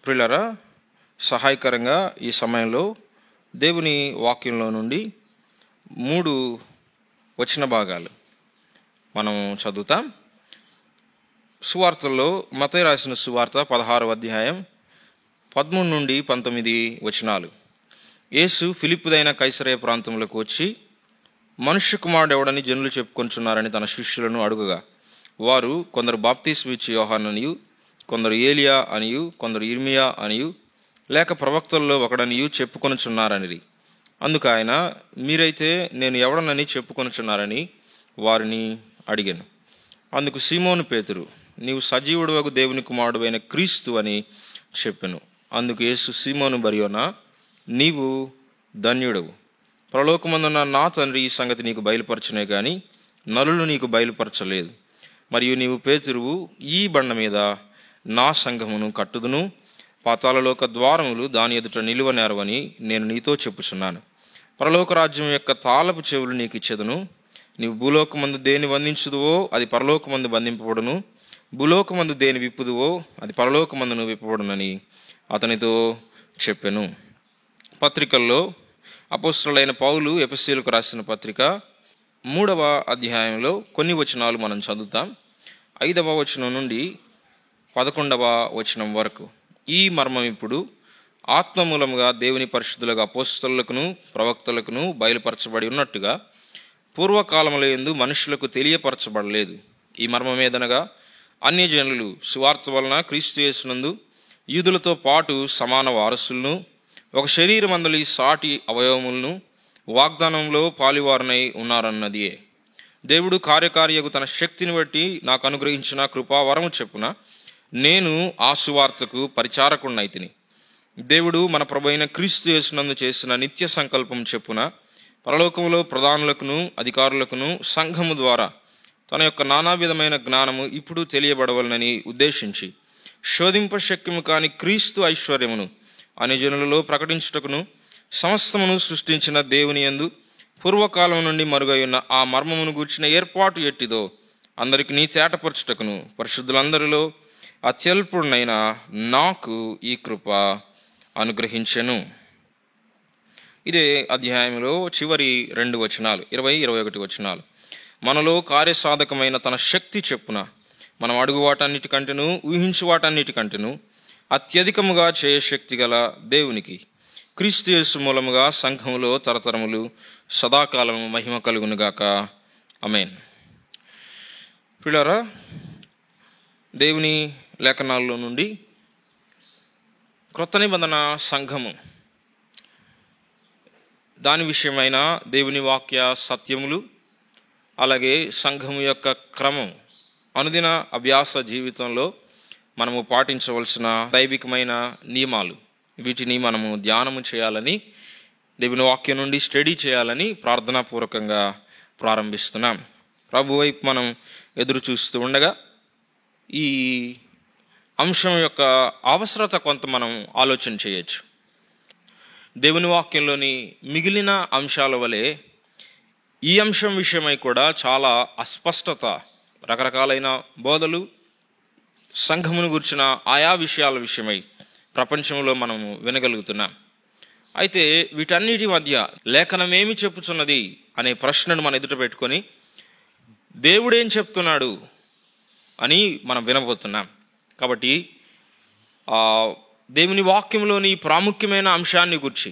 ప్రియులారా, సహాయకరంగా ఈ సమయంలో దేవుని వాక్యంలో నుండి 3 వచన భాగాలు మనం చదువుతాం. సువార్తల్లో మత్తయి రాసిన సువార్త 16వ అధ్యాయం 13 నుండి 19 వచనాలు. యేసు ఫిలిప్పుదైన కైసరయ ప్రాంతంలోకి వచ్చి, మనుష్య కుమారుడు ఎవడని జనులు చెప్పుకొంచున్నారని తన శిష్యులను అడుగగా, వారు కొందరు బాప్తిస్మం ఇచ్చే యోహాననియు, కొందరు ఏలియా అనియు, కొందరు ఇర్మియా అనియు, లేక ప్రవక్తల్లో ఒకడనియు చెప్పుకొనుచున్నారనిరి. అందుకు ఆయన, మీరైతే నేను ఎవడనని చెప్పుకొనుచున్నారని వారిని అడిగాను. అందుకు సీమోను పేతురు, నీవు సజీవుడవగు దేవుని కుమారుడు అయిన క్రీస్తు అని చెప్పెను. అందుకు యేసు, సీమోను బర్యోనా, నీవు ధన్యుడవు. పరలోకమందున్న నా తండ్రి ఈ సంగతి నీకు బయలుపరచునే గాని నరులు నీకు బయలుపరచలేదు. మరియు నీవు పేతురువు, ఈ బండ మీద నా సంఘమును కట్టుదును, పాతాళలోక ద్వారములు దాని ఎదుట నిలువనేరవని నేను నీతో చెప్పుచున్నాను. పరలోక రాజ్యం యొక్క తాళపు చెవులు నీకు ఇచ్చెదను. నీవు భూలోకమందు దేని బంధించుదువో అది పరలోకమందు బంధింపబడును, భూలోకమందు దేని విప్పుదువో అది పరలోకమందును విప్పబడునని అతనితో చెప్పెను. పత్రికల్లో అపోస్తలుడైన పౌలు ఎఫెసీయులకు రాసిన పత్రిక 3వ అధ్యాయంలో కొన్ని వచనాలు మనం చదువుతాం. 5వ వచనం నుండి 11వ వచనం వరకు. ఈ మర్మం ఇప్పుడు ఆత్మమూలముగా దేవుని పరిశుద్ధులుగా అపోస్తలులకును ప్రవక్తలకును బయలుపరచబడి ఉన్నట్టుగా పూర్వకాలముల యందు మనుషులకు తెలియపరచబడలేదు. ఈ మర్మమేదనగా, అన్యజనులు సువార్త వలన క్రీస్తు యేసునందు యూదులతో పాటు సమాన వారసులను, ఒక శరీరమందలి సాటి అవయవములను వాగ్దానంలో పాలివారనై ఉన్నారన్నదియే. దేవుడు కార్యకార్యకు తన శక్తిని బట్టి నాకు అనుగ్రహించిన కృపావరము చెప్పున నేను ఆ సువార్తకు పరిచారకుడినైతిని. దేవుడు మన ప్రభువైన క్రీస్తు యేసునందు చేసిన నిత్య సంకల్పం చెప్పున పరలోకములో ప్రధానులకును అధికారులకును సంఘము ద్వారా తన యొక్క నానా విధమైన జ్ఞానము ఇప్పుడు తెలియబడవలనని ఉద్దేశించి, శోధింపశక్యము కాని క్రీస్తు ఐశ్వర్యమును అన్యజనులలో ప్రకటించుటకును సమస్తమును సృష్టించిన దేవుని యందు పూర్వకాలం నుండి మరుగై ఉన్న ఆ మర్మమును గూర్చిన ఏర్పాటు ఎట్టిదో అందరికి నీ తేటపరచుటకును పరిశుద్ధులందరిలో అత్యల్పుడైన నాకు ఈ కృప అనుగ్రహించెను. ఇదే అధ్యాయంలో చివరి 2 వచనాలు, 20-21 వచనాలు. మనలో కార్యసాధకమైన తన శక్తి చెప్పున మనం అడుగు వాటన్నిటికంటేను ఊహించు వాటన్నిటికంటేను అత్యధికముగా చేయశక్తి గల దేవునికి క్రీస్తు యేసు మూలముగా సంఘములో తరతరములు సదాకాలము మహిమ కలుగునుగాక. ఆమేన్. ప్రియులారా, దేవుని లేఖనాల్లో నుండి క్రొత్త నిబంధన సంఘము, దాని విషయమైన దేవుని వాక్య సత్యములు, అలాగే సంఘము యొక్క క్రమం, అనుదిన అభ్యాస జీవితంలో మనము పాటించవలసిన దైవికమైన నియమాలు, వీటిని మనము ధ్యానము చేయాలని, దేవుని వాక్యం నుండి స్టడీ చేయాలని ప్రార్థనాపూర్వకంగా ప్రారంభిస్తున్నాం. ప్రభు వైపు మనం ఎదురు చూస్తూ ఉండగా ఈ అంశం యొక్క అవసరత కొంత మనం ఆలోచన చేయొచ్చు. దేవుని వాక్యంలోని మిగిలిన అంశాల వలె ఈ అంశం విషయమై కూడా చాలా అస్పష్టత, రకరకాలైన బోధలు సంఘమును గురించిన ఆయా విషయాల విషయమై ప్రపంచంలో మనము వినగలుగుతున్నాం. అయితే వీటన్నిటి మధ్య లేఖనమేమి చెప్పుచున్నది అనే ప్రశ్నను మన ఎదుట పెట్టుకొని దేవుడేం చెప్తున్నాడు అని మనం వినబోతున్నాం. కాబట్టి దేవుని వాక్యంలోని ప్రాముఖ్యమైన అంశాన్ని గురించి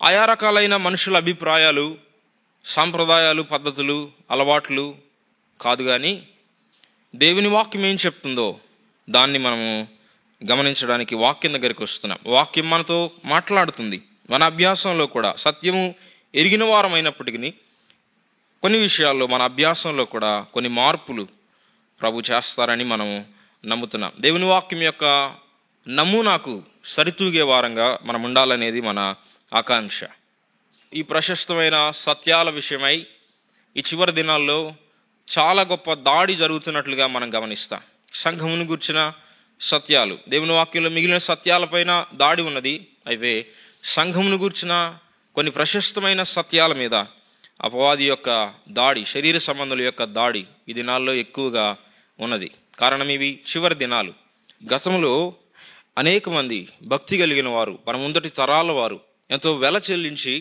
ఆయా రకాలైన మనుషుల అభిప్రాయాలు, సాంప్రదాయాలు, పద్ధతులు, అలవాట్లు కాదు, కానీ దేవుని వాక్యం ఏం చెప్తుందో దాన్ని మనము గమనించడానికి వాక్యం దగ్గరికి వస్తున్నాం. వాక్యం మనతో మాట్లాడుతుంది. మన అభ్యాసంలో కూడా సత్యము ఎరిగిన వారమైనప్పటికీ కొన్ని విషయాల్లో మన అభ్యాసంలో కూడా కొన్ని మార్పులు ప్రభు చేస్తారని మనం నమ్ముతున్నాం. దేవుని వాక్యం యొక్క నమూనాకు సరితూగే వారంగా మనం ఉండాలనేది మన ఆకాంక్ష. ఈ ప్రశస్తమైన సత్యాల విషయమై ఈ చివరి దినాల్లో చాలా గొప్ప దాడి జరుగుతున్నట్లుగా మనం గమనిస్తాం. సంఘమును గుర్చిన సత్యాలు, దేవుని వాక్యంలో మిగిలిన సత్యాలపైన దాడి ఉన్నది. అయితే సంఘమును గూర్చిన కొన్ని ప్రశస్తమైన సత్యాల మీద అపవాది యొక్క దాడి, శరీర సంబంధుల యొక్క దాడి ఈ దినాల్లో ఎక్కువగా ఉన్నది. కారణం ఇవి చివరి దినాలు. గతంలో అనేక మంది భక్తి కలిగిన వారు, మన ముందటి తరాల వారు ఎంతో వెల చెల్లించి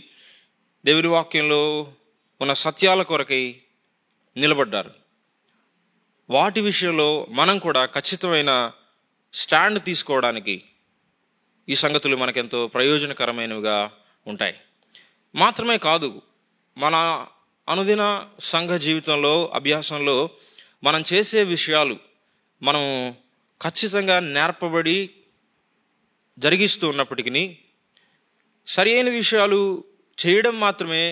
దేవుని వాక్యంలో ఉన్న సత్యాల కొరకై నిలబడ్డారు. వాటి విషయంలో మనం కూడా ఖచ్చితమైన స్టాండ్ తీసుకోవడానికి ఈ సంగతులు మనకెంతో ప్రయోజనకరమైనవిగా ఉంటాయి. మాత్రమే కాదు, మన అనుదిన సంఘ జీవితంలో, అభ్యాసంలో మనం చేసే విషయాలు మనం ఖచ్చితంగా నేర్పబడి జరిగిస్తూ ఉన్నప్పటికీ సరి అయిన విషయాలు చేయడం మాత్రమే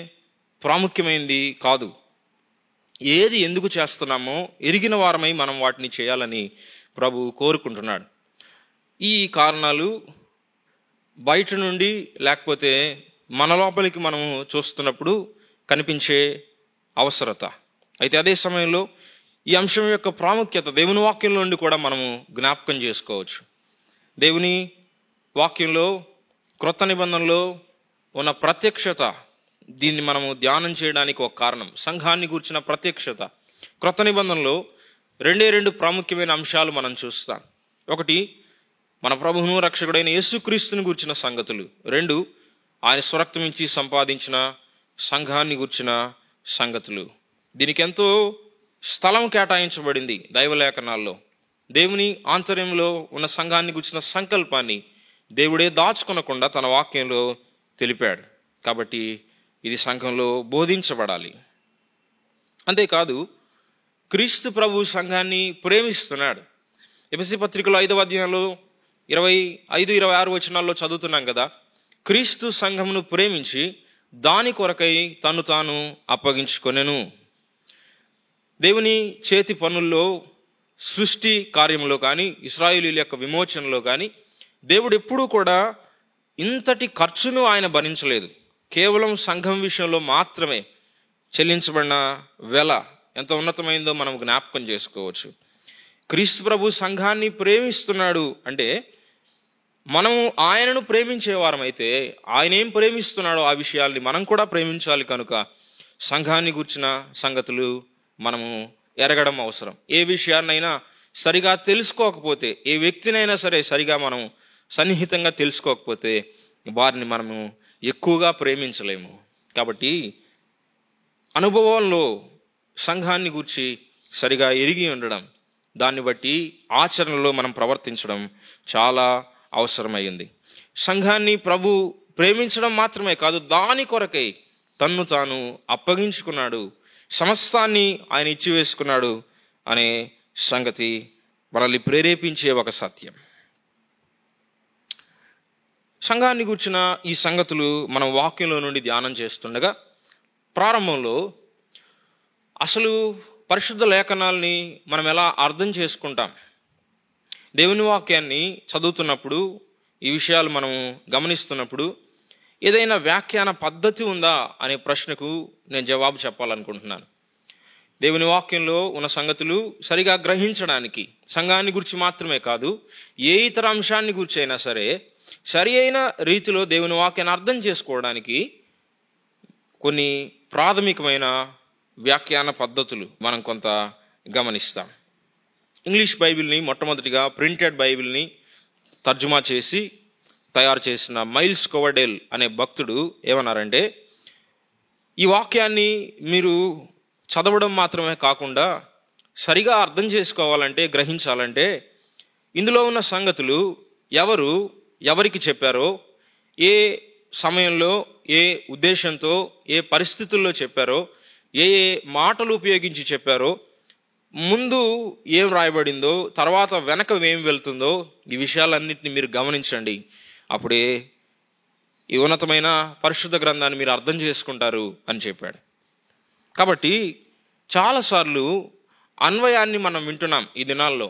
ప్రాముఖ్యమైనది కాదు. ఏది ఎందుకు చేస్తున్నామో ఎరిగిన వారమై మనం వాటిని చేయాలని ప్రభు కోరుకుంటున్నాడు. ఈ కారణాలు బయట నుండి లేకపోతే మన లోపలికి మనము చూస్తున్నప్పుడు కనిపించే అవసరత. అయితే అదే సమయంలో ఈ అంశం యొక్క ప్రాముఖ్యత దేవుని వాక్యంలో నుండి కూడా మనము జ్ఞాపకం చేసుకోవచ్చు. దేవుని వాక్యంలో క్రొత్త నిబంధనలో ఉన్న ప్రత్యక్షత, దీన్ని మనము ధ్యానం చేయడానికి ఒక కారణం. సంఘాన్ని గూర్చిన ప్రత్యక్షత. క్రొత్త నిబంధనలో రెండు ప్రాముఖ్యమైన అంశాలు మనం చూస్తాం. ఒకటి, మన ప్రభువును రక్షకుడైన యేసుక్రీస్తుని గూర్చిన సంగతులు. 2, ఆయన స్వరక్తం ఇచ్చి సంపాదించిన సంఘాన్ని గూర్చిన సంగతులు. దీనికి ఎంతో స్థలం కేటాయించబడింది దైవలేఖనాల్లో. దేవుని ఆంతర్యంలో ఉన్న సంఘాన్ని గూర్చిన సంకల్పాన్ని దేవుడే దాచుకొనకుండా తన వాక్యంలో తెలిపాడు. కాబట్టి ఇది సంఘంలో బోధించబడాలి. అంతేకాదు, క్రీస్తు ప్రభు సంఘాన్ని ప్రేమిస్తున్నాడు. ఎఫెసీ పత్రికలో 5వ అధ్యాయంలో 25-26 వచనాల్లో చదువుతున్నాం కదా, క్రీస్తు సంఘమును ప్రేమించి దాని కొరకై తను తాను అప్పగించుకొనెను. దేవుని చేతి పనుల్లో, సృష్టి కార్యంలో కానీ, ఇశ్రాయేలీయుల యొక్క విమోచనలో కానీ దేవుడు ఎప్పుడూ కూడా ఇంతటి ఖర్చును ఆయన భరించలేదు. కేవలం సంఘం విషయంలో మాత్రమే చెల్లించబడిన వెల ఎంత ఉన్నతమైందో మనం జ్ఞాపకం చేసుకోవచ్చు. క్రీస్తు ప్రభు సంఘాన్ని ప్రేమిస్తున్నాడు అంటే మనము ఆయనను ప్రేమించేవారమైతే ఆయన ఏం ప్రేమిస్తున్నాడో ఆ విషయాల్ని మనం కూడా ప్రేమించాలి. కనుక సంఘాన్ని గూర్చిన సంగతులు మనము ఎరగడం అవసరం. ఏ విషయాన్నైనా సరిగా తెలుసుకోకపోతే, ఏ వ్యక్తినైనా సరే సరిగా మనం సన్నిహితంగా తెలుసుకోకపోతే వారిని మనము ఎక్కువగా ప్రేమించలేము. కాబట్టి అనుభవంలో సంఘాన్ని గూర్చి సరిగా ఎరిగి ఉండడం, దాన్ని బట్టి ఆచరణలో మనం ప్రవర్తించడం చాలా అవసరమైంది. సంఘాన్ని ప్రభు ప్రేమించడం మాత్రమే కాదు, దాని కొరకై తన్ను తాను అప్పగించుకున్నాడు, సమస్తాన్ని ఆయన ఇచ్చివేసుకున్నాడు అనే సంగతి మనల్ని ప్రేరేపించే ఒక సత్యం. సంఘాన్ని గూర్చిన ఈ సంగతులు మనం వాక్యంలో నుండి ధ్యానం చేస్తుండగా ప్రారంభంలో అసలు పరిశుద్ధ లేఖనాల్ని మనం ఎలా అర్థం చేసుకుంటాం, దేవుని వాక్యాన్ని చదువుతున్నప్పుడు ఈ విషయాలు మనం గమనిస్తున్నప్పుడు ఏదైనా వ్యాఖ్యాన పద్ధతి ఉందా అనే ప్రశ్నకు నేను జవాబు చెప్పాలనుకుంటున్నాను. దేవుని వాక్యంలో ఉన్న సంగతులు సరిగా గ్రహించడానికి సంఘాన్ని గురించి మాత్రమే కాదు, ఏ ఇతర అంశాన్ని గురించి అయినా సరే సరి అయిన రీతిలో దేవుని వాక్యాన్ని అర్థం చేసుకోవడానికి కొన్ని ప్రాథమికమైన వ్యాఖ్యాన పద్ధతులు మనం కొంత గమనిస్తాం. ఇంగ్లీష్ బైబిల్ని మొట్టమొదటిగా ప్రింటెడ్ బైబిల్ని తర్జుమా చేసి తయారు చేసిన మైల్స్ కోవర్డేల్ అనే భక్తుడు ఏమన్నారంటే, ఈ వాక్యాన్ని మీరు చదవడం మాత్రమే కాకుండా సరిగా అర్థం చేసుకోవాలంటే, గ్రహించాలంటే ఇందులో ఉన్న సంగతులు ఎవరికి చెప్పారో, ఏ సమయంలో, ఏ ఉద్దేశంతో, ఏ పరిస్థితుల్లో చెప్పారో, ఏ మాటలు ఉపయోగించి చెప్పారో, ముందు ఏం రాయబడిందో, తర్వాత వెనక ఏం వెళ్తుందో, ఈ విషయాలన్నింటినీ మీరు గమనించండి. అప్పుడే ఈ ఉన్నతమైన పరిశుద్ధ గ్రంథాన్ని మీరు అర్థం చేసుకుంటారు అని చెప్పాడు. కాబట్టి చాలాసార్లు అన్వయాన్ని మనం వింటున్నాం ఈ దినాల్లో.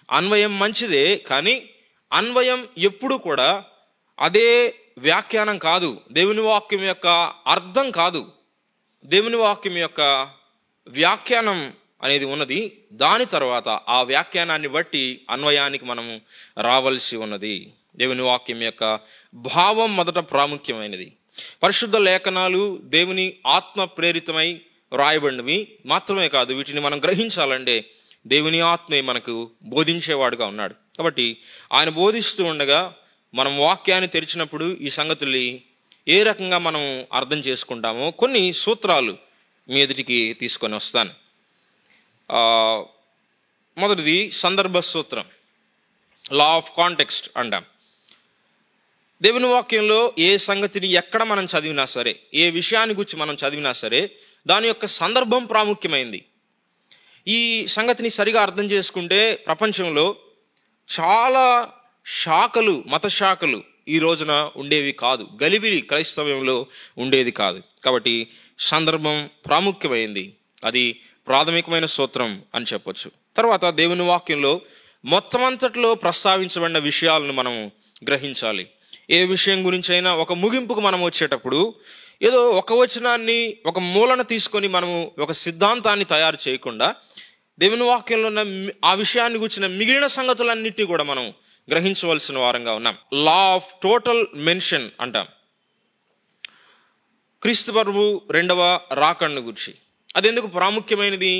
అన్వయం మంచిదే, కానీ అన్వయం ఎప్పుడు కూడా అదే వ్యాఖ్యానం కాదు, దేవుని వాక్యం యొక్క అర్థం కాదు. దేవుని వాక్యం యొక్క వ్యాఖ్యానం అనేది ఉన్నది, దాని తర్వాత ఆ వ్యాఖ్యానాన్ని బట్టి అన్వయానికి మనము రావాల్సి ఉన్నది. దేవుని వాక్యం యొక్క భావం మొదట ప్రాముఖ్యమైనది. పరిశుద్ధ లేఖనాలు దేవుని ఆత్మ ప్రేరితమై రాయబడినవి మాత్రమే కాదు, వీటిని మనం గ్రహించాలంటే దేవుని ఆత్మే మనకు బోధించేవాడుగా ఉన్నాడు. కాబట్టి ఆయన బోధిస్తూ ఉండగా మనం వాక్యాన్ని తెరిచినప్పుడు ఈ సంగతుల్ని ఏ రకంగా మనం అర్థం చేసుకుంటామో కొన్ని సూత్రాలు మీ ఎదుటికి తీసుకొని వస్తాను. మొదటిది సందర్భ సూత్రం, లా ఆఫ్ కాంటెక్స్ట్ అంటాం. దేవుని వాక్యంలో ఏ సంగతిని ఎక్కడ మనం చదివినా సరే, ఏ విషయాన్ని గురించి మనం చదివినా సరే, దాని యొక్క సందర్భం ప్రాముఖ్యమైంది. ఈ సంగతిని సరిగా అర్థం చేసుకుంటే ప్రపంచంలో చాలా శాఖలు, మత శాఖలు ఈ రోజున ఉండేవి కాదు, గలిబిలి క్రైస్తవ్యంలో ఉండేది కాదు. కాబట్టి సందర్భం ప్రాముఖ్యమైంది, అది ప్రాథమికమైన సూత్రం అని చెప్పొచ్చు. తర్వాత దేవుని వాక్యంలో మొత్తం అంతట్లో ప్రస్తావించబడిన విషయాలను మనం గ్రహించాలి. ఏ విషయం గురించి అయినా ఒక ముగింపుకు మనం వచ్చేటప్పుడు ఏదో ఒక వచనాన్ని, ఒక మూలన తీసుకొని మనము ఒక సిద్ధాంతాన్ని తయారు చేయకుండా దేవుని వాక్యంలో ఉన్న ఆ విషయాన్ని గురించిన మిగిలిన సంగతులన్నిటినీ కూడా మనం గ్రహించవలసిన వారంగా ఉన్నాం. లా ఆఫ్ టోటల్ మెన్షన్ అంటాం. క్రీస్తు ప్రభువు రెండవ రాకడను గురించి అది ఎందుకు ప్రాముఖ్యమైనది,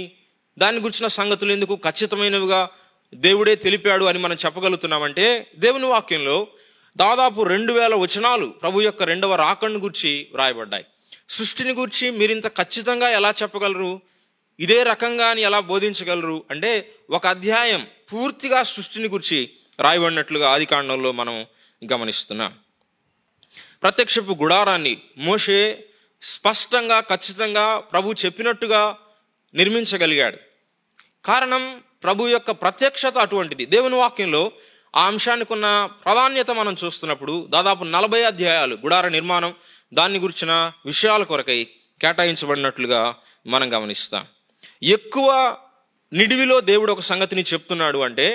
దాని గురించిన సంగతులు ఎందుకు ఖచ్చితమైనవిగా దేవుడే తెలిపాడు అని మనం చెప్పగలుగుతున్నామంటే, దేవుని వాక్యంలో దాదాపు 2000 వచనాలు ప్రభు యొక్క రెండవ రాకడను గురించి వ్రాయబడ్డాయి. సృష్టిని గురించి మీరింత ఖచ్చితంగా ఎలా చెప్పగలరు, ఇదే రకంగా అని ఎలా బోధించగలరు అంటే, ఒక అధ్యాయం పూర్తిగా సృష్టిని గురించి రాయబడినట్లుగా ఆదికాండంలో మనం గమనిస్తున్నాం. ప్రత్యక్షపు గుడారాన్ని మోషే స్పష్టంగా, ఖచ్చితంగా ప్రభు చెప్పినట్టుగా నిర్మించగలిగాడు. కారణం ప్రభు యొక్క ప్రత్యక్షత అటువంటిది. దేవుని వాక్యంలో ఆ అంశానికి ఉన్న ప్రాధాన్యత మనం చూస్తున్నప్పుడు దాదాపు 40 అధ్యాయాలు గుడార నిర్మాణం, దాన్ని గురించిన విషయాల కొరకై కేటాయించబడినట్లుగా మనం గమనిస్తాం. ఎక్కువ నిడివిలో దేవుడు ఒక సంగతిని చెప్తున్నాడు అంటే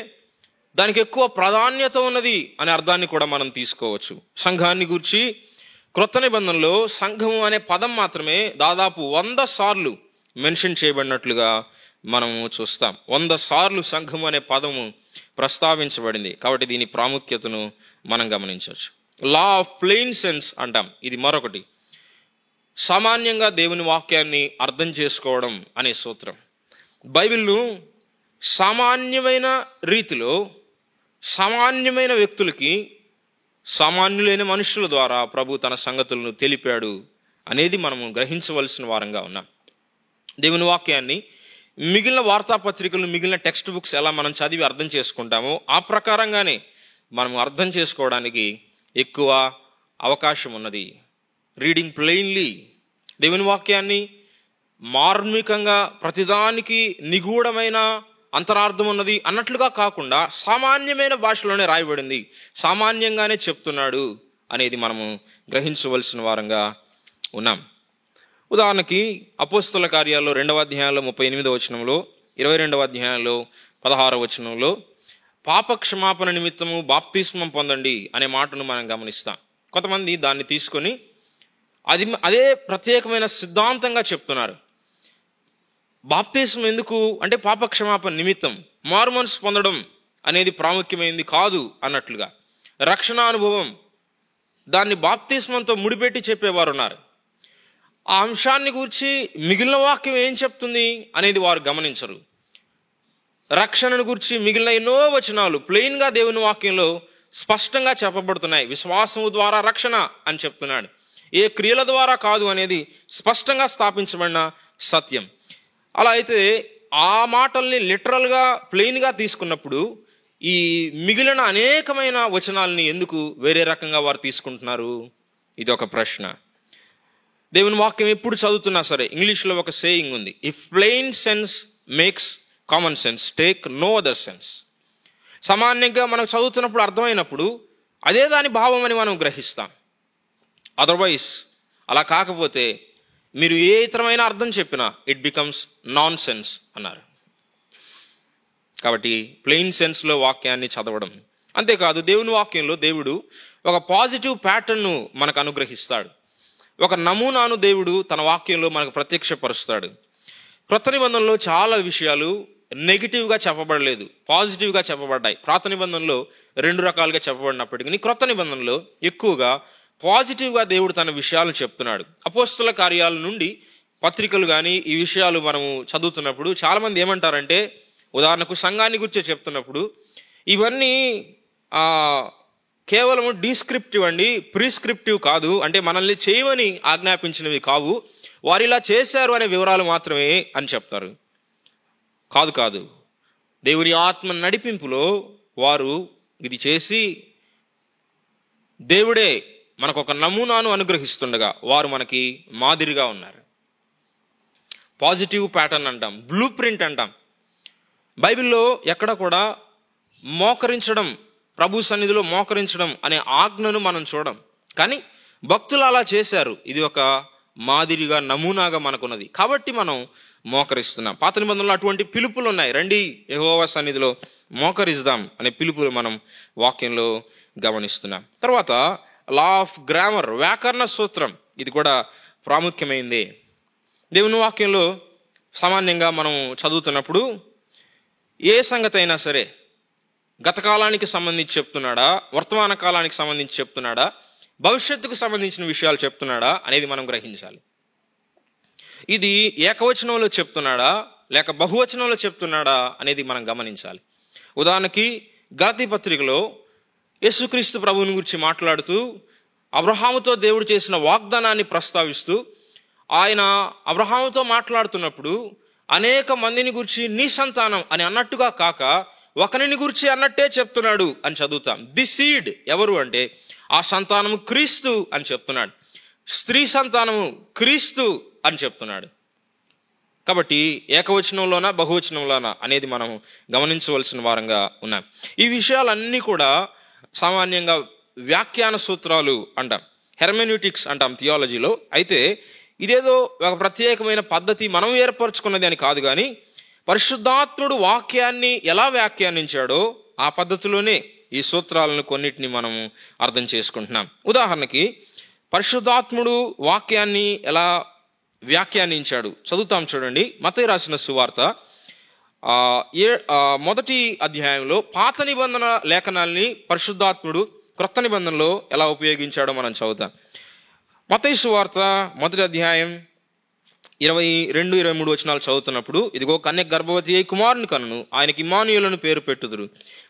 దానికి ఎక్కువ ప్రాధాన్యత ఉన్నది అనే అర్థాన్ని కూడా మనం తీసుకోవచ్చు. సంఘాన్ని గురించి క్రొత్త నిబంధనలో సంఘము అనే పదం మాత్రమే దాదాపు 100 సార్లు మెన్షన్ చేయబడినట్లుగా మనము చూస్తాం. 100 సార్లు సంఘము అనే పదము ప్రస్తావించబడింది. కాబట్టి దీని ప్రాముఖ్యతను మనం గమనించవచ్చు. లా ఆఫ్ ప్లెయిన్ సెన్స్ అంటాం. ఇది మరొకటి, సామాన్యంగా దేవుని వాక్యాన్ని అర్థం చేసుకోవడం అనే సూత్రం. బైబిల్ను సామాన్యమైన రీతిలో సామాన్యమైన వ్యక్తులకి, సామాన్యులైన మనుషుల ద్వారా ప్రభు తన సంగతులను తెలిపాడు అనేది మనము గ్రహించవలసిన వారంగా ఉన్నాం. దేవుని వాక్యాన్ని మిగిలిన వార్తాపత్రికలు, మిగిలిన టెక్స్ట్ బుక్స్ ఎలా మనం చదివి అర్థం చేసుకుంటామో ఆ ప్రకారంగానే మనం అర్థం చేసుకోవడానికి ఎక్కువ అవకాశం ఉన్నది. రీడింగ్ ప్లెయిన్లీ, దేవుని వాక్యాన్ని మార్మికంగా ప్రతిదానికి నిగూఢమైన అంతరార్థం ఉన్నది అన్నట్లుగా కాకుండా సామాన్యమైన భాషలోనే రాయబడింది, సామాన్యంగానే చెప్తున్నాడు అనేది మనము గ్రహించవలసిన వారంగా ఉన్నాం. ఉదాహరణకి అపోస్తల కార్యాల్లో 2వ అధ్యాయంలో 38వ వచనంలో, 22వ అధ్యాయంలో 16వ వచనంలో పాప క్షమాపణ నిమిత్తము బాప్తిస్మం పొందండి అనే మాటను మనం గమనిస్తాం. కొంతమంది దాన్ని తీసుకొని అదే ప్రత్యేకమైన సిద్ధాంతంగా చెప్తున్నారు. బాప్తిస్మం ఎందుకు అంటే పాప క్షమాపణ నిమిత్తం, మారు మనసు పొందడం అనేది ప్రాముఖ్యమైనది కాదు అన్నట్లుగా. రక్షణ అనుభవం, దాన్ని బాప్తిస్మంతో ముడిపెట్టి చెప్పేవారు ఉన్నారు. ఆ అంశాన్ని గురించి మిగిలిన వాక్యం ఏం చెప్తుంది అనేది వారు గమనించరు. రక్షణను గురించి మిగిలిన ఎన్నో వచనాలు ప్లెయిన్గా దేవుని వాక్యంలో స్పష్టంగా చెప్పబడుతున్నాయి. విశ్వాసము ద్వారా రక్షణ అని చెప్తున్నాడు, ఏ క్రియల ద్వారా కాదు అనేది స్పష్టంగా స్థాపించబడిన సత్యం. అలా అయితే ఆ మాటల్ని లిటరల్గా ప్లెయిన్గా తీసుకున్నప్పుడు ఈ మిగిలిన అనేకమైన వచనాలని ఎందుకు వేరే రకంగా వారు తీసుకుంటున్నారు? ఇది ఒక ప్రశ్న. దేవుని వాక్యం ఎప్పుడు చదువుతున్నా సరే ఇంగ్లీష్లో ఒక సేయింగ్ ఉంది, if plain sense makes common sense, take no other sense. సామాన్యంగా మనం చదువుతున్నప్పుడు అర్థమైనప్పుడు అదే దాని భావం అని మనం గ్రహిస్తాం. అదర్వైజ్ అలా కాకపోతే మీరు ఏ ఇతరమైన అర్థం చెప్పినా ఇట్ బికమ్స్ నాన్ సెన్స్ అన్నారు. కాబట్టి ప్లెయిన్ సెన్స్లో వాక్యాన్ని చదవడం. అంతేకాదు దేవుని వాక్యంలో దేవుడు ఒక పాజిటివ్ ప్యాటర్న్ను మనకు అనుగ్రహిస్తాడు. ఒక నమూనాను దేవుడు తన వాక్యంలో మనకు ప్రత్యక్షపరుస్తాడు. క్రొత్త నిబంధనలో చాలా విషయాలు నెగిటివ్గా చెప్పబడలేదు, పాజిటివ్గా చెప్పబడ్డాయి. పాత నిబంధనలో 2 రకాలుగా చెప్పబడినప్పటికీ క్రొత్త నిబంధనలో ఎక్కువగా పాజిటివ్గా దేవుడు తన విషయాలను చెప్తున్నాడు. అపోస్తల కార్యాల నుండి పత్రికలు కానీ ఈ విషయాలు మనము చదువుతున్నప్పుడు చాలామంది ఏమంటారంటే, ఉదాహరణకు సంఘాన్ని గురించి చెప్తున్నప్పుడు ఇవన్నీ కేవలం డిస్క్రిప్టివ్ అండి, ప్రిస్క్రిప్టివ్ కాదు. అంటే మనల్ని చేయమని ఆజ్ఞాపించినవి కావు, వారు ఇలా చేశారు అనే వివరాలు మాత్రమే అని చెప్తారు. కాదు, దేవుని ఆత్మ నడిపింపులో వారు ఇది చేసి దేవుడే మనకు ఒక నమూనాను అనుగ్రహిస్తుండగా వారు మనకి మాదిరిగా ఉన్నారు. పాజిటివ్ ప్యాటర్న్ అంటాం, బ్లూ ప్రింట్ అంటాం. బైబిల్లో ఎక్కడ కూడా మోకరించడం, ప్రభు సన్నిధిలో మోకరించడం అనే ఆజ్ఞను మనం చూడం, కానీ భక్తులు అలా చేశారు. ఇది ఒక మాదిరిగా, నమూనాగా మనకున్నది కాబట్టి మనం మోకరిస్తున్నాం. పాత నిబంధనలో అటువంటి పిలుపులు ఉన్నాయి. రండి యెహోవా సన్నిధిలో మోకరిద్దాం అనే పిలుపులు మనం వాక్యంలో గమనిస్తున్నాం. తర్వాత లా ఆఫ్ గ్రామర్, వ్యాకరణ సూత్రం, ఇది కూడా ప్రాముఖ్యమైంది. దేవుని వాక్యంలో సామాన్యంగా మనం చదువుతున్నప్పుడు ఏ సంగతి అయినా సరే గతకాలానికి సంబంధించి చెప్తున్నాడా, వర్తమాన కాలానికి సంబంధించి చెప్తున్నాడా, భవిష్యత్తుకు సంబంధించిన విషయాలు చెప్తున్నాడా అనేది మనం గ్రహించాలి. ఇది ఏకవచనంలో చెప్తున్నాడా లేక బహువచనంలో చెప్తున్నాడా అనేది మనం గమనించాలి. ఉదాహరణకి గలతీ పత్రికలో యేసుక్రీస్తు ప్రభువుని గురించి మాట్లాడుతూ అబ్రహాముతో దేవుడు చేసిన వాగ్దానాన్ని ప్రస్తావిస్తూ ఆయన అబ్రహాముతో మాట్లాడుతున్నప్పుడు అనేక మందిని గురించి నీ సంతానం అని అన్నట్టుగా కాక ఒకరిని గురించి అన్నట్టే చెప్తున్నాడు అని చదువుతాం. ది సీడ్ ఎవరు అంటే ఆ సంతానము క్రీస్తు అని చెప్తున్నాడు. స్త్రీ సంతానము క్రీస్తు అని చెప్తున్నాడు. కాబట్టి ఏకవచనంలోనా బహువచనంలోనా అనేది మనం గమనించవలసిన వారంగా ఉన్నాం. ఈ విషయాలన్నీ కూడా సామాన్యంగా వ్యాఖ్యాన సూత్రాలు అంటాం, హెర్మెన్యూటిక్స్ అంటాం థియాలజీలో. అయితే ఇదేదో ఒక ప్రత్యేకమైన పద్ధతి మనం ఏర్పరచుకున్నది అని కాదు, కానీ పరిశుద్ధాత్ముడు వాక్యాన్ని ఎలా వ్యాఖ్యానించాడో ఆ పద్ధతిలోనే ఈ సూత్రాలను కొన్నిటిని మనం అర్థం చేసుకుంటున్నాం. ఉదాహరణకి పరిశుద్ధాత్ముడు వాక్యాన్ని ఎలా వ్యాఖ్యానించాడు చదువుతాం చూడండి. మత్తయి రాసిన సువార్త 1వ అధ్యాయంలో పాత నిబంధన లేఖనాల్ని పరిశుద్ధాత్ముడు క్రొత్త నిబంధనలో ఎలా ఉపయోగించాడో మనం చదువుతాం. మత్తయి సువార్త 1వ అధ్యాయం 22-23 వచనాలు చదువుతున్నప్పుడు, ఇదిగో కన్యక గర్భవతి అయి కుమారుని కనును, ఆయనకి ఇమ్మానుయేలును పేరు పెట్టుదురు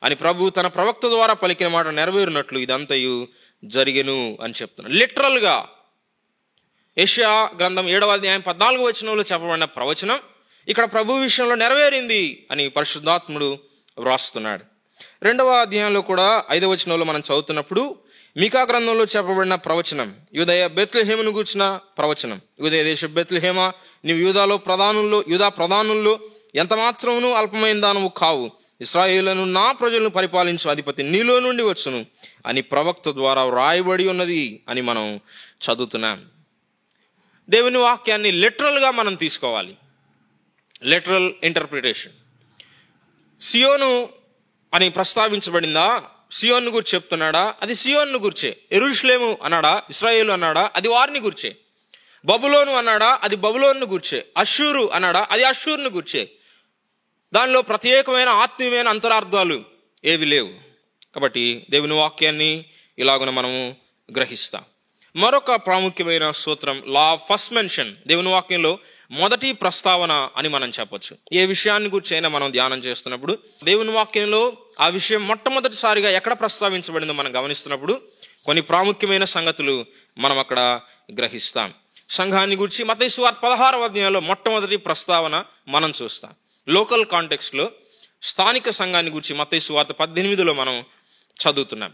అని ప్రభు తన ప్రవక్త ద్వారా పలికిన మాట నెరవేరినట్లు ఇదంతయు జరిగెను అని చెప్తున్నాడు. లిటరల్గా యెషయా గ్రంథం 7వ అధ్యాయం 14వ వచనంలో చెప్పబడిన ప్రవచనం ఇక్కడ ప్రభు విషయంలో నెరవేరింది అని పరిశుద్ధాత్ముడు వ్రాస్తున్నాడు. 2వ అధ్యాయంలో కూడా 5వ వచనంలో మనం చదువుతున్నప్పుడు మీకా గ్రంథంలో చెప్పబడిన ప్రవచనం, యూదయ బెత్లెహేమును గూర్చిన ప్రవచనం, యూదయ దేశ బెత్లెహేమ, నీవు యూదా ప్రధానుల్లో ఎంత మాత్రమును అల్పమైన దానము కావు, ఇశ్రాయేలును నా ప్రజలను పరిపాలించు అధిపతి నీలో నుండి వచ్చును అని ప్రవక్త ద్వారా వ్రాయబడి ఉన్నది అని మనం చదువుతున్నాం. దేవుని వాక్యాన్ని లిటరల్గా మనం తీసుకోవాలి, లిటరల్ ఇంటర్ప్రిటేషన్. సియోను అని ప్రస్తావించబడిందా, సియోన్ను గురించి చెప్తున్నాడా, అది సియోన్ను గుర్చే. యెరూషలేము అన్నాడా, ఇశ్రాయేలు అన్నాడా, అది వారిని గుర్చే. బబులోను అన్నాడా, అది బబులోను గుర్చే. అష్షూరు అన్నాడా, అది అష్షూరును గుర్చే. దానిలో ప్రత్యేకమైన ఆత్మీయమైన అంతరార్థాలు ఏవి లేవు. కాబట్టి దేవుని వాక్యాన్ని ఇలాగున మనము గ్రహిస్తాం. మరొక ప్రాముఖ్యమైన సూత్రం లా ఆఫ్ ఫస్ట్ మెన్షన్, దేవుని వాక్యంలో మొదటి ప్రస్తావన అని మనం చెప్పొచ్చు. ఏ విషయాన్ని గురించి అయినా మనం ధ్యానం చేస్తున్నప్పుడు దేవుని వాక్యంలో ఆ విషయం మొట్టమొదటిసారిగా ఎక్కడ ప్రస్తావించబడిందో మనం గమనిస్తున్నప్పుడు కొన్ని ప్రాముఖ్యమైన సంగతులు మనం అక్కడ గ్రహిస్తాం. సంఘాన్ని గురించి మత్తయి సువార్త 16వ అధ్యాయంలో మొట్టమొదటి ప్రస్తావన మనం చూస్తాం. లోకల్ కాంటెక్స్ట్లో స్థానిక సంఘాన్ని గురించి మత్తయి సువార్త 18లో మనం చదువుతున్నాం.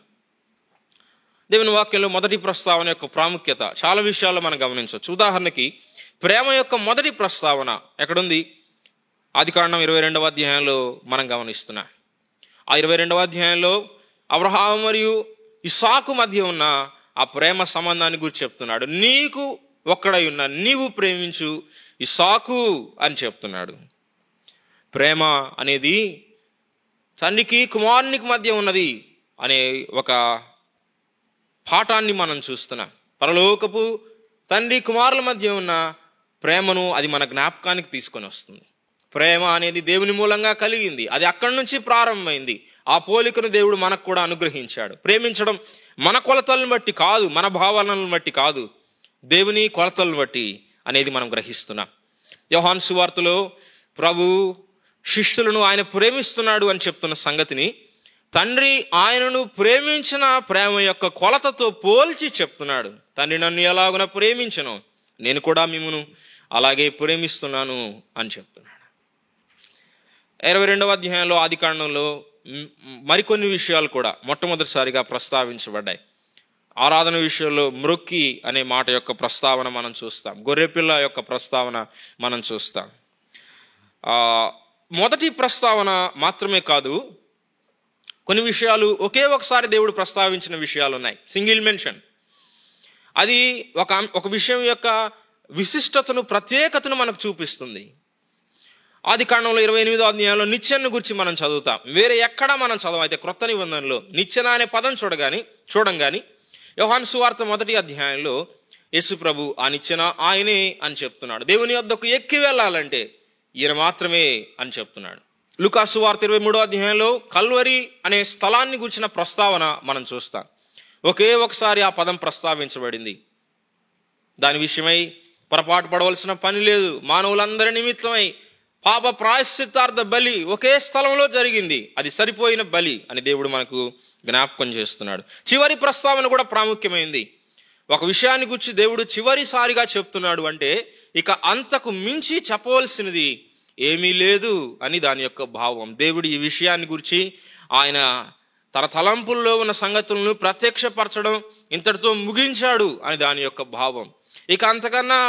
దేవుని వాక్యంలో మొదటి ప్రస్తావన యొక్క ప్రాముఖ్యత చాలా విషయాల్లో మనం గమనించవచ్చు. ఉదాహరణకి ప్రేమ యొక్క మొదటి ప్రస్తావన ఎక్కడుంది? ఆదికాండం 22వ అధ్యాయంలో మనం గమనిస్తున్నాం. ఆ 22వ అధ్యాయంలో అబ్రహాము మరియు ఇస్సాకు మధ్య ఉన్న ఆ ప్రేమ సంబంధాన్ని గురించి చెప్తున్నాడు. నీకు ఒక్కడై ఉన్న నీవు ప్రేమించు ఇస్సాకు అని చెప్తున్నాడు. ప్రేమ అనేది తండ్రికి కుమారునికి మధ్య ఉన్నది అనే ఒక పాఠాన్ని మనం చూస్తున్నాం. పరలోకపు తండ్రి కుమారుల మధ్య ఉన్న ప్రేమను అది మన జ్ఞాపకానికి తీసుకొని వస్తుంది. ప్రేమ అనేది దేవుని మూలంగా కలిగింది, అది అక్కడి నుంచి ప్రారంభమైంది. ఆ పోలికను దేవుడు మనకు కూడా అనుగ్రహించాడు. ప్రేమించడం మన కొలతలను బట్టి కాదు, మన భావనలను బట్టి కాదు, దేవుని కొలతలను బట్టి అనేది మనం గ్రహిస్తున్నాం. యోహాను సువార్తలో ప్రభు శిష్యులను ఆయన ప్రేమిస్తున్నాడు అని చెప్తున్న సంగతిని తండ్రి ఆయనను ప్రేమించిన ప్రేమ యొక్క కొలతతో పోల్చి చెప్తున్నాడు. తండ్రి నన్ను ఎలాగున ప్రేమించను, నేను కూడా మిమ్మును అలాగే ప్రేమిస్తున్నాను అని చెప్తున్నాడు. 22వ అధ్యాయంలో ఆదికాండంలో మరికొన్ని విషయాలు కూడా మొట్టమొదటిసారిగా ప్రస్తావించబడ్డాయి. ఆరాధన విషయంలో మ్రొక్కి అనే మాట యొక్క ప్రస్తావన మనం చూస్తాం. గొర్రెపిల్ల యొక్క ప్రస్తావన మనం చూస్తాం. మొదటి ప్రస్తావన మాత్రమే కాదు, కొన్ని విషయాలు ఒకే ఒకసారి దేవుడు ప్రస్తావించిన విషయాలు ఉన్నాయి. Single mention. అది ఒక విషయం యొక్క విశిష్టతను, ప్రత్యేకతను మనకు చూపిస్తుంది. ఆదికాండంలో 28వ అధ్యాయంలో నిచ్చెనను గురించి మనం చదువుతాం. వేరే ఎక్కడా మనం చదవం. అయితే క్రొత్త నిబంధనలో నిచ్చెన అనే పదం చూడంగాని యోహాను సువార్త 1వ అధ్యాయంలో యేసు ప్రభు ఆ నిచ్చెన ఆయనే అని చెప్తున్నాడు. దేవుని వద్దకు ఎక్కి వెళ్ళాలంటే ఈయన మాత్రమే అని చెప్తున్నాడు. లూకా సువార్త 23వ అధ్యాయంలో కల్వరి అనే స్థలాన్ని గురించిన ప్రస్తావన మనం చూస్తాం. ఒకే ఒకసారి ఆ పదం ప్రస్తావించబడింది. దాని విషయమై పొరపాటు పడవలసిన పని లేదు. మానవులందరి నిమిత్తమై పాప ప్రాయశ్చిత్తార్థ బలి ఒకే స్థలంలో జరిగింది. అది సరిపోయిన బలి అని దేవుడు మనకు జ్ఞాపకం చేస్తున్నాడు. చివరి ప్రస్తావన కూడా ప్రాముఖ్యమైంది. ఒక విషయాన్ని గురించి దేవుడు చివరిసారిగా చెప్తున్నాడు అంటే ఇక అంతకు మించి చెప్పవలసినది ఏమీ లేదు అని దాని యొక్క భావం. దేవుడు ఈ విషయాన్ని గురించి ఆయన తన తలంపుల్లో ఉన్న సంగతులను ప్రత్యక్షపరచడం ఇంతటితో ముగించాడు అని దాని యొక్క భావం. ఇక అంతకన్నా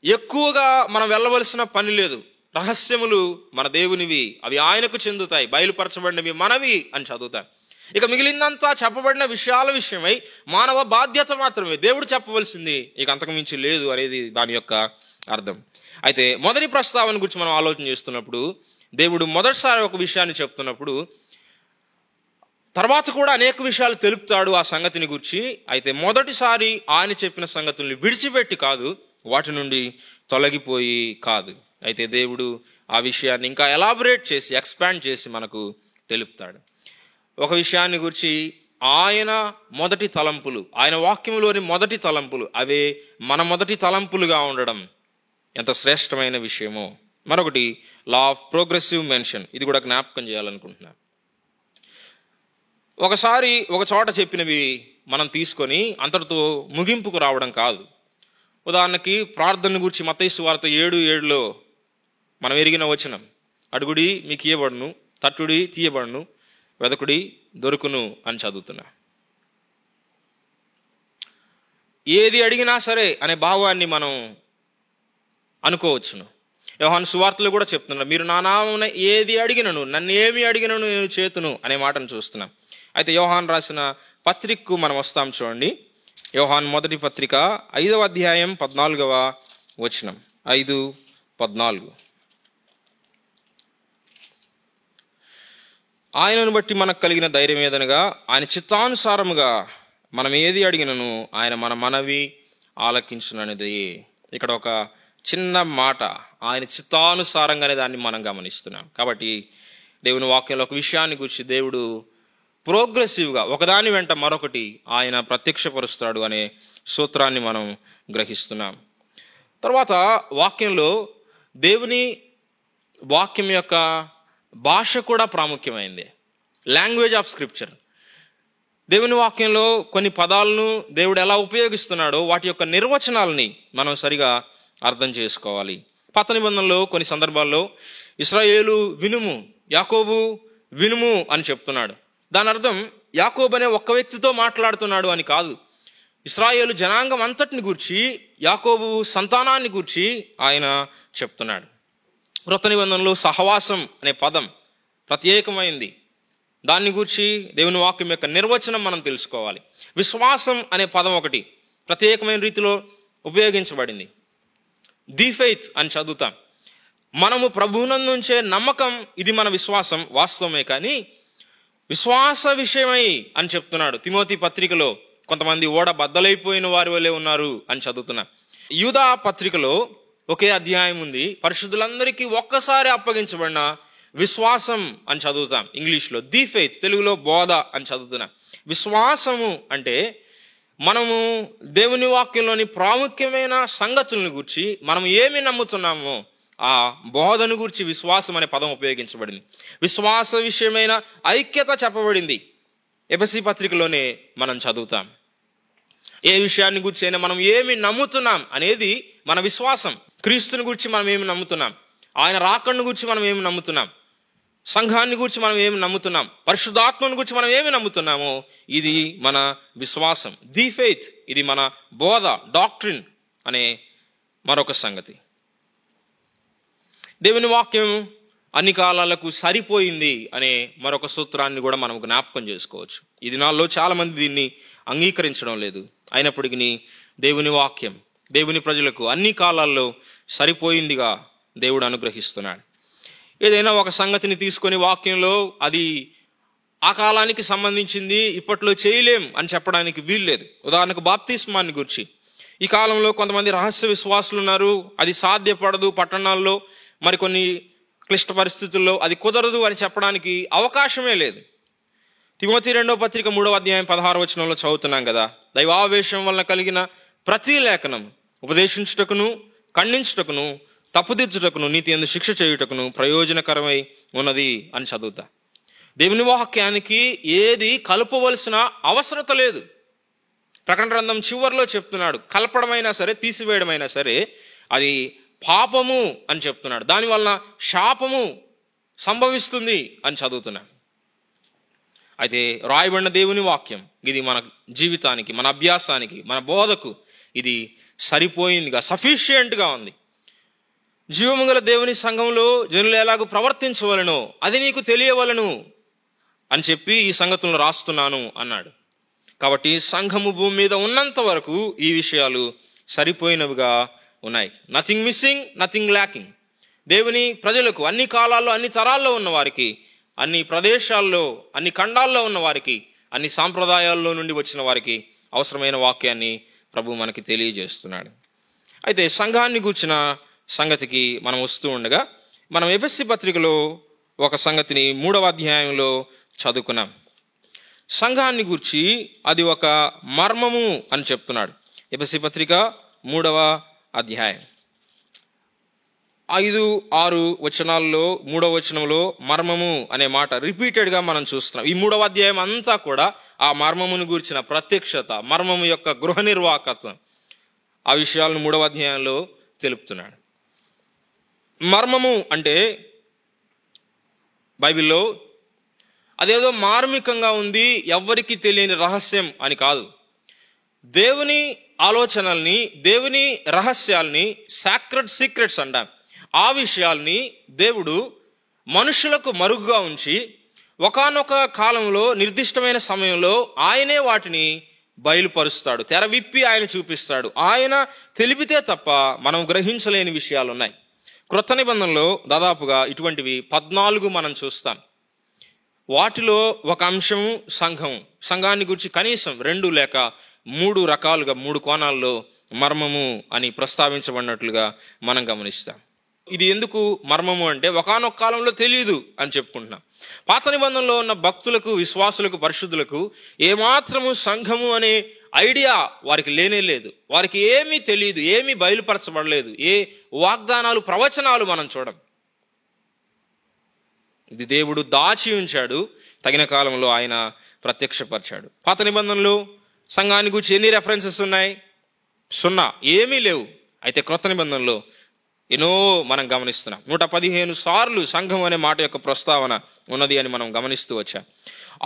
ఎక్కువగా మనం వెళ్ళవలసిన పని లేదు. రహస్యములు మన దేవునివి, అవి ఆయనకు చెందుతాయి, బయలుపరచబడినవి మనవి అని చదువుతాం. ఇక మిగిలిందంతా చెప్పబడిన విషయాల విషయమై మానవ బాధ్యత మాత్రమే. దేవుడు చెప్పవలసింది ఇక అంతకు మించి లేదు అనేది దాని యొక్క అర్థం. అయితే మొదటి ప్రస్తావన గురించి మనం ఆలోచన చేస్తున్నప్పుడు దేవుడు మొదటిసారి ఒక విషయాన్ని చెప్తున్నప్పుడు తర్వాత కూడా అనేక విషయాలు తెలుపుతాడు ఆ సంగతిని గురించి. అయితే మొదటిసారి ఆయన చెప్పిన సంగతుల్ని విడిచిపెట్టి కాదు, వాటి నుండి తొలగిపోయి కాదు. అయితే దేవుడు ఆ విషయాన్ని ఇంకా ఎలాబొరేట్ చేసి, ఎక్స్పాండ్ చేసి మనకు తెలుపుతాడు. ఒక విషయాన్ని గురించి ఆయన మొదటి తలంపులు, ఆయన వాక్యంలోని మొదటి తలంపులు అవే మన మొదటి తలంపులుగా ఉండడం ఎంత శ్రేష్టమైన విషయమో. మరొకటి లా ఆఫ్ ప్రోగ్రెసివ్ మెన్షన్, ఇది కూడా జ్ఞాపకం చేయాలనుకుంటున్నాను. ఒకసారి ఒక చోట చెప్పినవి మనం తీసుకొని అంతటితో ముగింపుకు రావడం కాదు. ఉదాహరణకి ప్రార్థన గురించి మత్తయి సువార్త 7:7లో మనం ఎరిగిన వచనం, అడుగుడి మీకు ఇయ్యబడును, తట్టుడి తీయబడును, వెదకుడి దొరుకును అని చదువుతున్నా. ఏది అడిగినా సరే అనే భావాన్ని మనం అనుకోవచ్చును. యోహాను సువార్తలో కూడా చెప్తున్నారు, మీరు నా నామమున ఏది అడిగినను, నన్ను ఏమి అడిగినను నేను చేతును అనే మాటను చూస్తున్నాం. అయితే యోహాను రాసిన పత్రికకు మనం వస్తాం. చూడండి, యోహాను మొదటి పత్రిక 5వ అధ్యాయం 14వ వచనం. 5:14. ఆయనను బట్టి మనకు కలిగిన ధైర్యం ఏదనగా ఆయన చిత్తానుసారముగా మనం ఏది అడిగినను ఆయన మన మనవి ఆలకించుననేది. ఇక్కడ ఒక చిన్న మాట, ఆయన చిత్తానుసారంగానే దాన్ని మనం గమనిస్తున్నాం. కాబట్టి దేవుని వాక్యంలో ఒక విషయాన్ని గురించి దేవుడు ప్రోగ్రెసివ్గా ఒకదాని వెంట మరొకటి ఆయన ప్రత్యక్షపరుస్తాడు అనే సూత్రాన్ని మనం గ్రహిస్తున్నాం. తర్వాత వాక్యంలో దేవుని వాక్యం యొక్క భాష కూడా ప్రాముఖ్యమైంది. Language of scripture. దేవుని వాక్యంలో కొన్ని పదాలను దేవుడు ఎలా ఉపయోగిస్తున్నాడో వాటి యొక్క నిర్వచనాలని మనం సరిగా అర్థం చేసుకోవాలి. పాత నిబంధనలో కొన్ని సందర్భాల్లో ఇశ్రాయేలు వినుము, యాకోబు వినుము అని చెప్తున్నాడు. దాని అర్థం యాకోబు అనే ఒక్క వ్యక్తితో మాట్లాడుతున్నాడు అని కాదు. ఇశ్రాయేలు జనాంగం అంతటిని గూర్చి, యాకోబు సంతానాన్ని గూర్చి ఆయన చెప్తున్నాడు. క్రొత్త నిబంధనలో సహవాసం అనే పదం ప్రత్యేకమైంది. దాన్ని గూర్చి దేవుని వాక్యం యొక్క నిర్వచనం మనం తెలుసుకోవాలి. విశ్వాసం అనే పదం ఒకటి ప్రత్యేకమైన రీతిలో ఉపయోగించబడింది. ది ఫెయిత్ అని చదువుతాం. మనము ప్రభువునందుంచే నమ్మకం, ఇది మన విశ్వాసం వాస్తవమే. కానీ విశ్వాస విషయమై అని చెప్తున్నాడు. తిమోతి పత్రికలో కొంతమంది ఓడ బద్దలైపోయిన వారి వలె ఉన్నారు అని చదువుతున్నా. యూదా పత్రికలో ఒకే అధ్యాయం ఉంది, పరిశుద్ధులందరికీ ఒక్కసారి అప్పగించబడిన విశ్వాసం అని చదువుతాం. ఇంగ్లీష్లో ది ఫెయిత్, తెలుగులో బోధ అని చదువుతున్నా. విశ్వాసము అంటే మనము దేవుని వాక్యంలోని ప్రాముఖ్యమైన సంగతులను గురించి మనం ఏమి నమ్ముతున్నామో ఆ బోధను గురించి విశ్వాసం అనే పదం ఉపయోగించబడింది. విశ్వాస విషయమైన ఐక్యత చెప్పబడింది. ఎఫెసీ పత్రికలోనే మనం చదువుతాం. ఏ విషయాన్ని గురించి అయినా మనం ఏమి నమ్ముతున్నాం అనేది మన విశ్వాసం. క్రీస్తుని గురించి మనం ఏమి నమ్ముతున్నాం, ఆయన రాకడను గురించి మనం ఏమి నమ్ముతున్నాం, సంఘాన్ని గురించి మనం ఏమి నమ్ముతున్నాం, పరిశుద్ధాత్మను గురించి మనం ఏమి నమ్ముతున్నామో ఇది మన విశ్వాసం. ది ఫెయిత్, ఇది మన బోధ, డాక్ట్రిన్ అనే మరొక సంగతి. దేవుని వాక్యం అన్ని కాలాలకు సరిపోయింది అనే మరొక సూత్రాన్ని కూడా మనం జ్ఞాపకం చేసుకోవచ్చు. ఈ దినాల్లో చాలామంది దీన్ని అంగీకరించడం లేదు. అయినప్పటికీ దేవుని వాక్యం దేవుని ప్రజలకు అన్ని కాలాల్లో సరిపోయిందిగా దేవుడు అనుగ్రహిస్తున్నాడు. ఏదైనా ఒక సంగతిని తీసుకొని వాక్యంలో అది ఆ కాలానికి సంబంధించింది, ఇప్పట్లో చేయలేం అని చెప్పడానికి వీల్లేదు. ఉదాహరణకు బాప్తిస్మాన్ని గురించి ఈ కాలంలో కొంతమంది రహస్య విశ్వాసులు ఉన్నారు, అది సాధ్యపడదు, పట్టణాల్లో మరికొన్ని క్లిష్ట పరిస్థితుల్లో అది కుదరదు అని చెప్పడానికి అవకాశమే లేదు. తిమోతి 2వ పత్రిక 3వ అధ్యాయం 16వ వచనంలో చదువుతున్నాం కదా, దైవావేశం వలన కలిగిన ప్రతి లేఖనం ఉపదేశించుటకును, ఖండించుటకును, తప్పుదిద్దుటకును, నీతి యందు శిక్ష చేయుటకును ప్రయోజనకరమై ఉన్నది అని చదువుతా. దేవుని వాక్యానికి ఏది కలుపవలసిన అవసరత లేదు. ప్రకటన గ్రంథం చివరిలో చెప్తున్నాడు, కలపడమైనా సరే తీసివేయడమైనా సరే అది పాపము అని చెప్తున్నాడు. దానివల్ల శాపము సంభవిస్తుంది అని చదువుతున్నాడు. అయితే రాయబడిన దేవుని వాక్యం ఇది మన జీవితానికి, మన అభ్యాసానికి, మన బోధకు ఇది సరిపోయిందిగా, సఫిషియెంట్గా ఉంది. జీవము గల దేవుని సంఘంలో జనులు ఎలాగో ప్రవర్తించవలనో అది నీకు తెలియవలను అని చెప్పి ఈ సంగతులను రాస్తున్నాను అన్నాడు. కాబట్టి సంఘము భూమి మీద ఉన్నంత వరకు ఈ విషయాలు సరిపోయినవిగా ఉన్నాయి. Nothing missing, nothing lacking. దేవుని ప్రజలకు అన్ని కాలాల్లో, అన్ని తరాల్లో ఉన్న వారికి, అన్ని ప్రదేశాల్లో, అన్ని ఖండాల్లో ఉన్న వారికి, అన్ని సాంప్రదాయాల్లో నుండి వచ్చిన వారికి అవసరమైన వాక్యాన్ని ప్రభు మనకి తెలియజేస్తున్నాడు. అయితే సంఘాన్ని గూర్చిన సంగతికి మనం వస్తూ ఉండగా మనం ఎఫెసీ పత్రికలో ఒక సంగతిని 3వ అధ్యాయంలో చదువుకున్నాం. సంఘాన్ని గూర్చి అది ఒక మర్మము అని చెప్తున్నాడు. ఎఫెసీ పత్రిక 3వ అధ్యాయం 5-6 వచనాల్లో 3వ వచనంలో మర్మము అనే మాట రిపీటెడ్గా మనం చూస్తున్నాం. ఈ 3వ అధ్యాయం అంతా కూడా ఆ మర్మమును గూర్చిన ప్రత్యక్షత, మర్మము యొక్క గృహ నిర్వాహకత్వం, ఆ విషయాలను 3వ అధ్యాయంలో తెలుపుతున్నాడు. మర్మము అంటే బైబిల్లో అదేదో మార్మికంగా ఉంది, ఎవ్వరికీ తెలియని రహస్యం అని కాదు. దేవుని ఆలోచనల్ని, దేవుని రహస్యాల్ని సాక్రెడ్ సీక్రెట్స్ అంటాం. ఆ విషయాల్ని దేవుడు మనుషులకు మరుగుగా ఉంచి ఒకానొక కాలంలో, నిర్దిష్టమైన సమయంలో ఆయనే వాటిని బయలుపరుస్తాడు, తెర విప్పి ఆయన చూపిస్తాడు. ఆయన తెలిపితే తప్ప మనం గ్రహించలేని విషయాలు ఉన్నాయి. క్రొత్త నిబంధనలో దాదాపుగా ఇటువంటివి 14 మనం చూస్తాం. వాటిలో ఒక అంశం సంఘం. సంఘాన్ని గురించి కనీసం 2 లేక 3 రకాలుగా, 3 కోణాల్లో మర్మము అని ప్రస్తావించబడినట్లుగా మనం గమనిస్తాం. ఇది ఎందుకు మర్మము అంటే ఒకానొక కాలంలో తెలియదు అని చెప్పుకుంటున్నాం. పాత నిబంధనలో ఉన్న భక్తులకు, విశ్వాసులకు, పరిశుద్ధులకు ఏమాత్రము సంఘము అనే ఐడియా వారికి లేనే లేదు. వారికి ఏమీ తెలియదు, ఏమీ బయలుపరచబడలేదు, ఏ వాగ్దానాలు, ప్రవచనాలు మనం చూడం. ఇది దేవుడు దాచి ఉంచాడు, తగిన కాలంలో ఆయన ప్రత్యక్షపరిచాడు. పాత నిబంధనలు సంఘాన్ని గురించి ఎన్ని రెఫరెన్సెస్ ఉన్నాయి? 0, ఏమీ లేవు. అయితే క్రొత్త నిబంధనలో ఎన్నో మనం గమనిస్తున్నాం. 115 సార్లు సంఘం అనే మాట యొక్క ప్రస్తావన ఉన్నది అని మనం గమనిస్తూ వచ్చాం.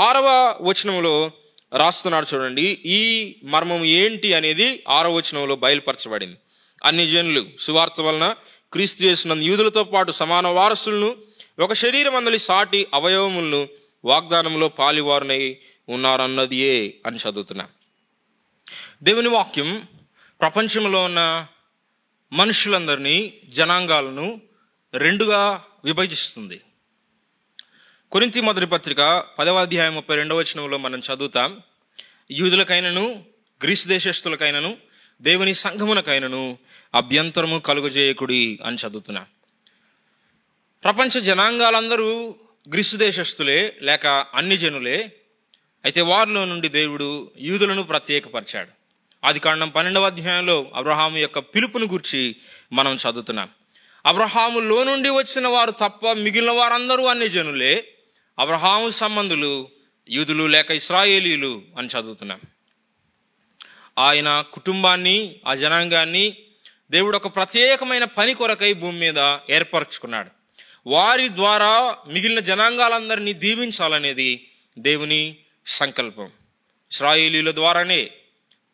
6వ వచనంలో రాస్తున్నాడు చూడండి, ఈ మర్మం ఏంటి అనేది 6వ వచనంలో బయలుపరచబడింది. అన్ని జనులు సువార్త వలన క్రీస్తు యేసునందు యూదులతో పాటు సమాన వారసులను, ఒక శరీరమందలి సాటి అవయవములను వాగ్దానంలో పాలివారునై ఉన్నారన్నదియే అని చదువుతున్నా. దేవుని వాక్యం ప్రపంచంలో ఉన్న మనుషులందరినీ, జనాంగాలను 2గా విభజిస్తుంది. కొరింథీ మొదటి పత్రిక 10వ అధ్యాయం 32వ వచనంలో మనం చదువుతాం, యూదులకైనను, గ్రీసు దేశస్థులకైనను, దేవుని సంఘమునకైనను అభ్యంతరము కలుగజేయకుడి అని చదువుతున్నా. ప్రపంచ జనాంగాలందరూ గ్రీసు దేశస్థులే లేక అన్ని జనులే. అయితే వారిలో నుండి దేవుడు యూదులను ప్రత్యేకపరిచాడు. ఆదికాండం 12వ అధ్యాయంలో అబ్రహాము యొక్క పిలుపును గురించి మనం చదువుతున్నాం. అబ్రహాములో నుండి వచ్చిన వారు తప్ప మిగిలిన వారందరూ అన్యజనులే. అబ్రహాము సంబంధులు యూదులు లేక ఇశ్రాయేలీయులు అని చదువుతున్నాం. ఆయన కుటుంబాన్ని, ఆ జనాంగాన్ని దేవుడు ఒక ప్రత్యేకమైన పని కొరకై భూమి మీద ఏర్పరచుకున్నాడు. వారి ద్వారా మిగిలిన జనాంగాలందరినీ దీవించాలనేది దేవుని సంకల్పం. ఇశ్రాయేలీయుల ద్వారానే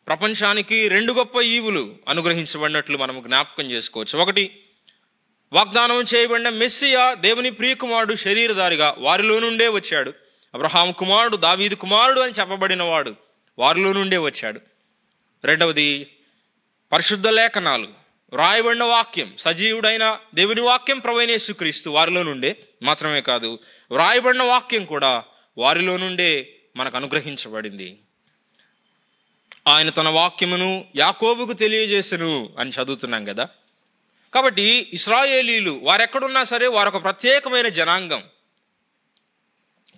ప్రపంచానికి 2 గొప్ప ఈవులు అనుగ్రహించబడినట్లు మనం జ్ఞాపకం చేసుకోవచ్చు. ఒకటి, వాగ్దానం చేయబడిన మెస్సియా దేవుని ప్రియకుమారుడు శరీరధారిగా వారిలో నుండే వచ్చాడు. అబ్రహాం కుమారుడు, దావీదు కుమారుడు అని చెప్పబడిన వాడు వారిలో నుండే వచ్చాడు. రెండవది, పరిశుద్ధ లేఖనాలు, రాయబడిన వాక్యం, సజీవుడైన దేవుని వాక్యం ప్రభువైన యేసుక్రీస్తు వారిలో నుండే మాత్రమే కాదు, రాయబడిన వాక్యం కూడా వారిలో నుండే మనకు అనుగ్రహించబడింది. ఆయన తన వాక్యమును యాకోబుకు తెలియజేసెను అని చదువుతున్నాం కదా. కాబట్టి ఇశ్రాయేలీలు వారెక్కడున్నా సరే వారు ఒక ప్రత్యేకమైన జనాంగం.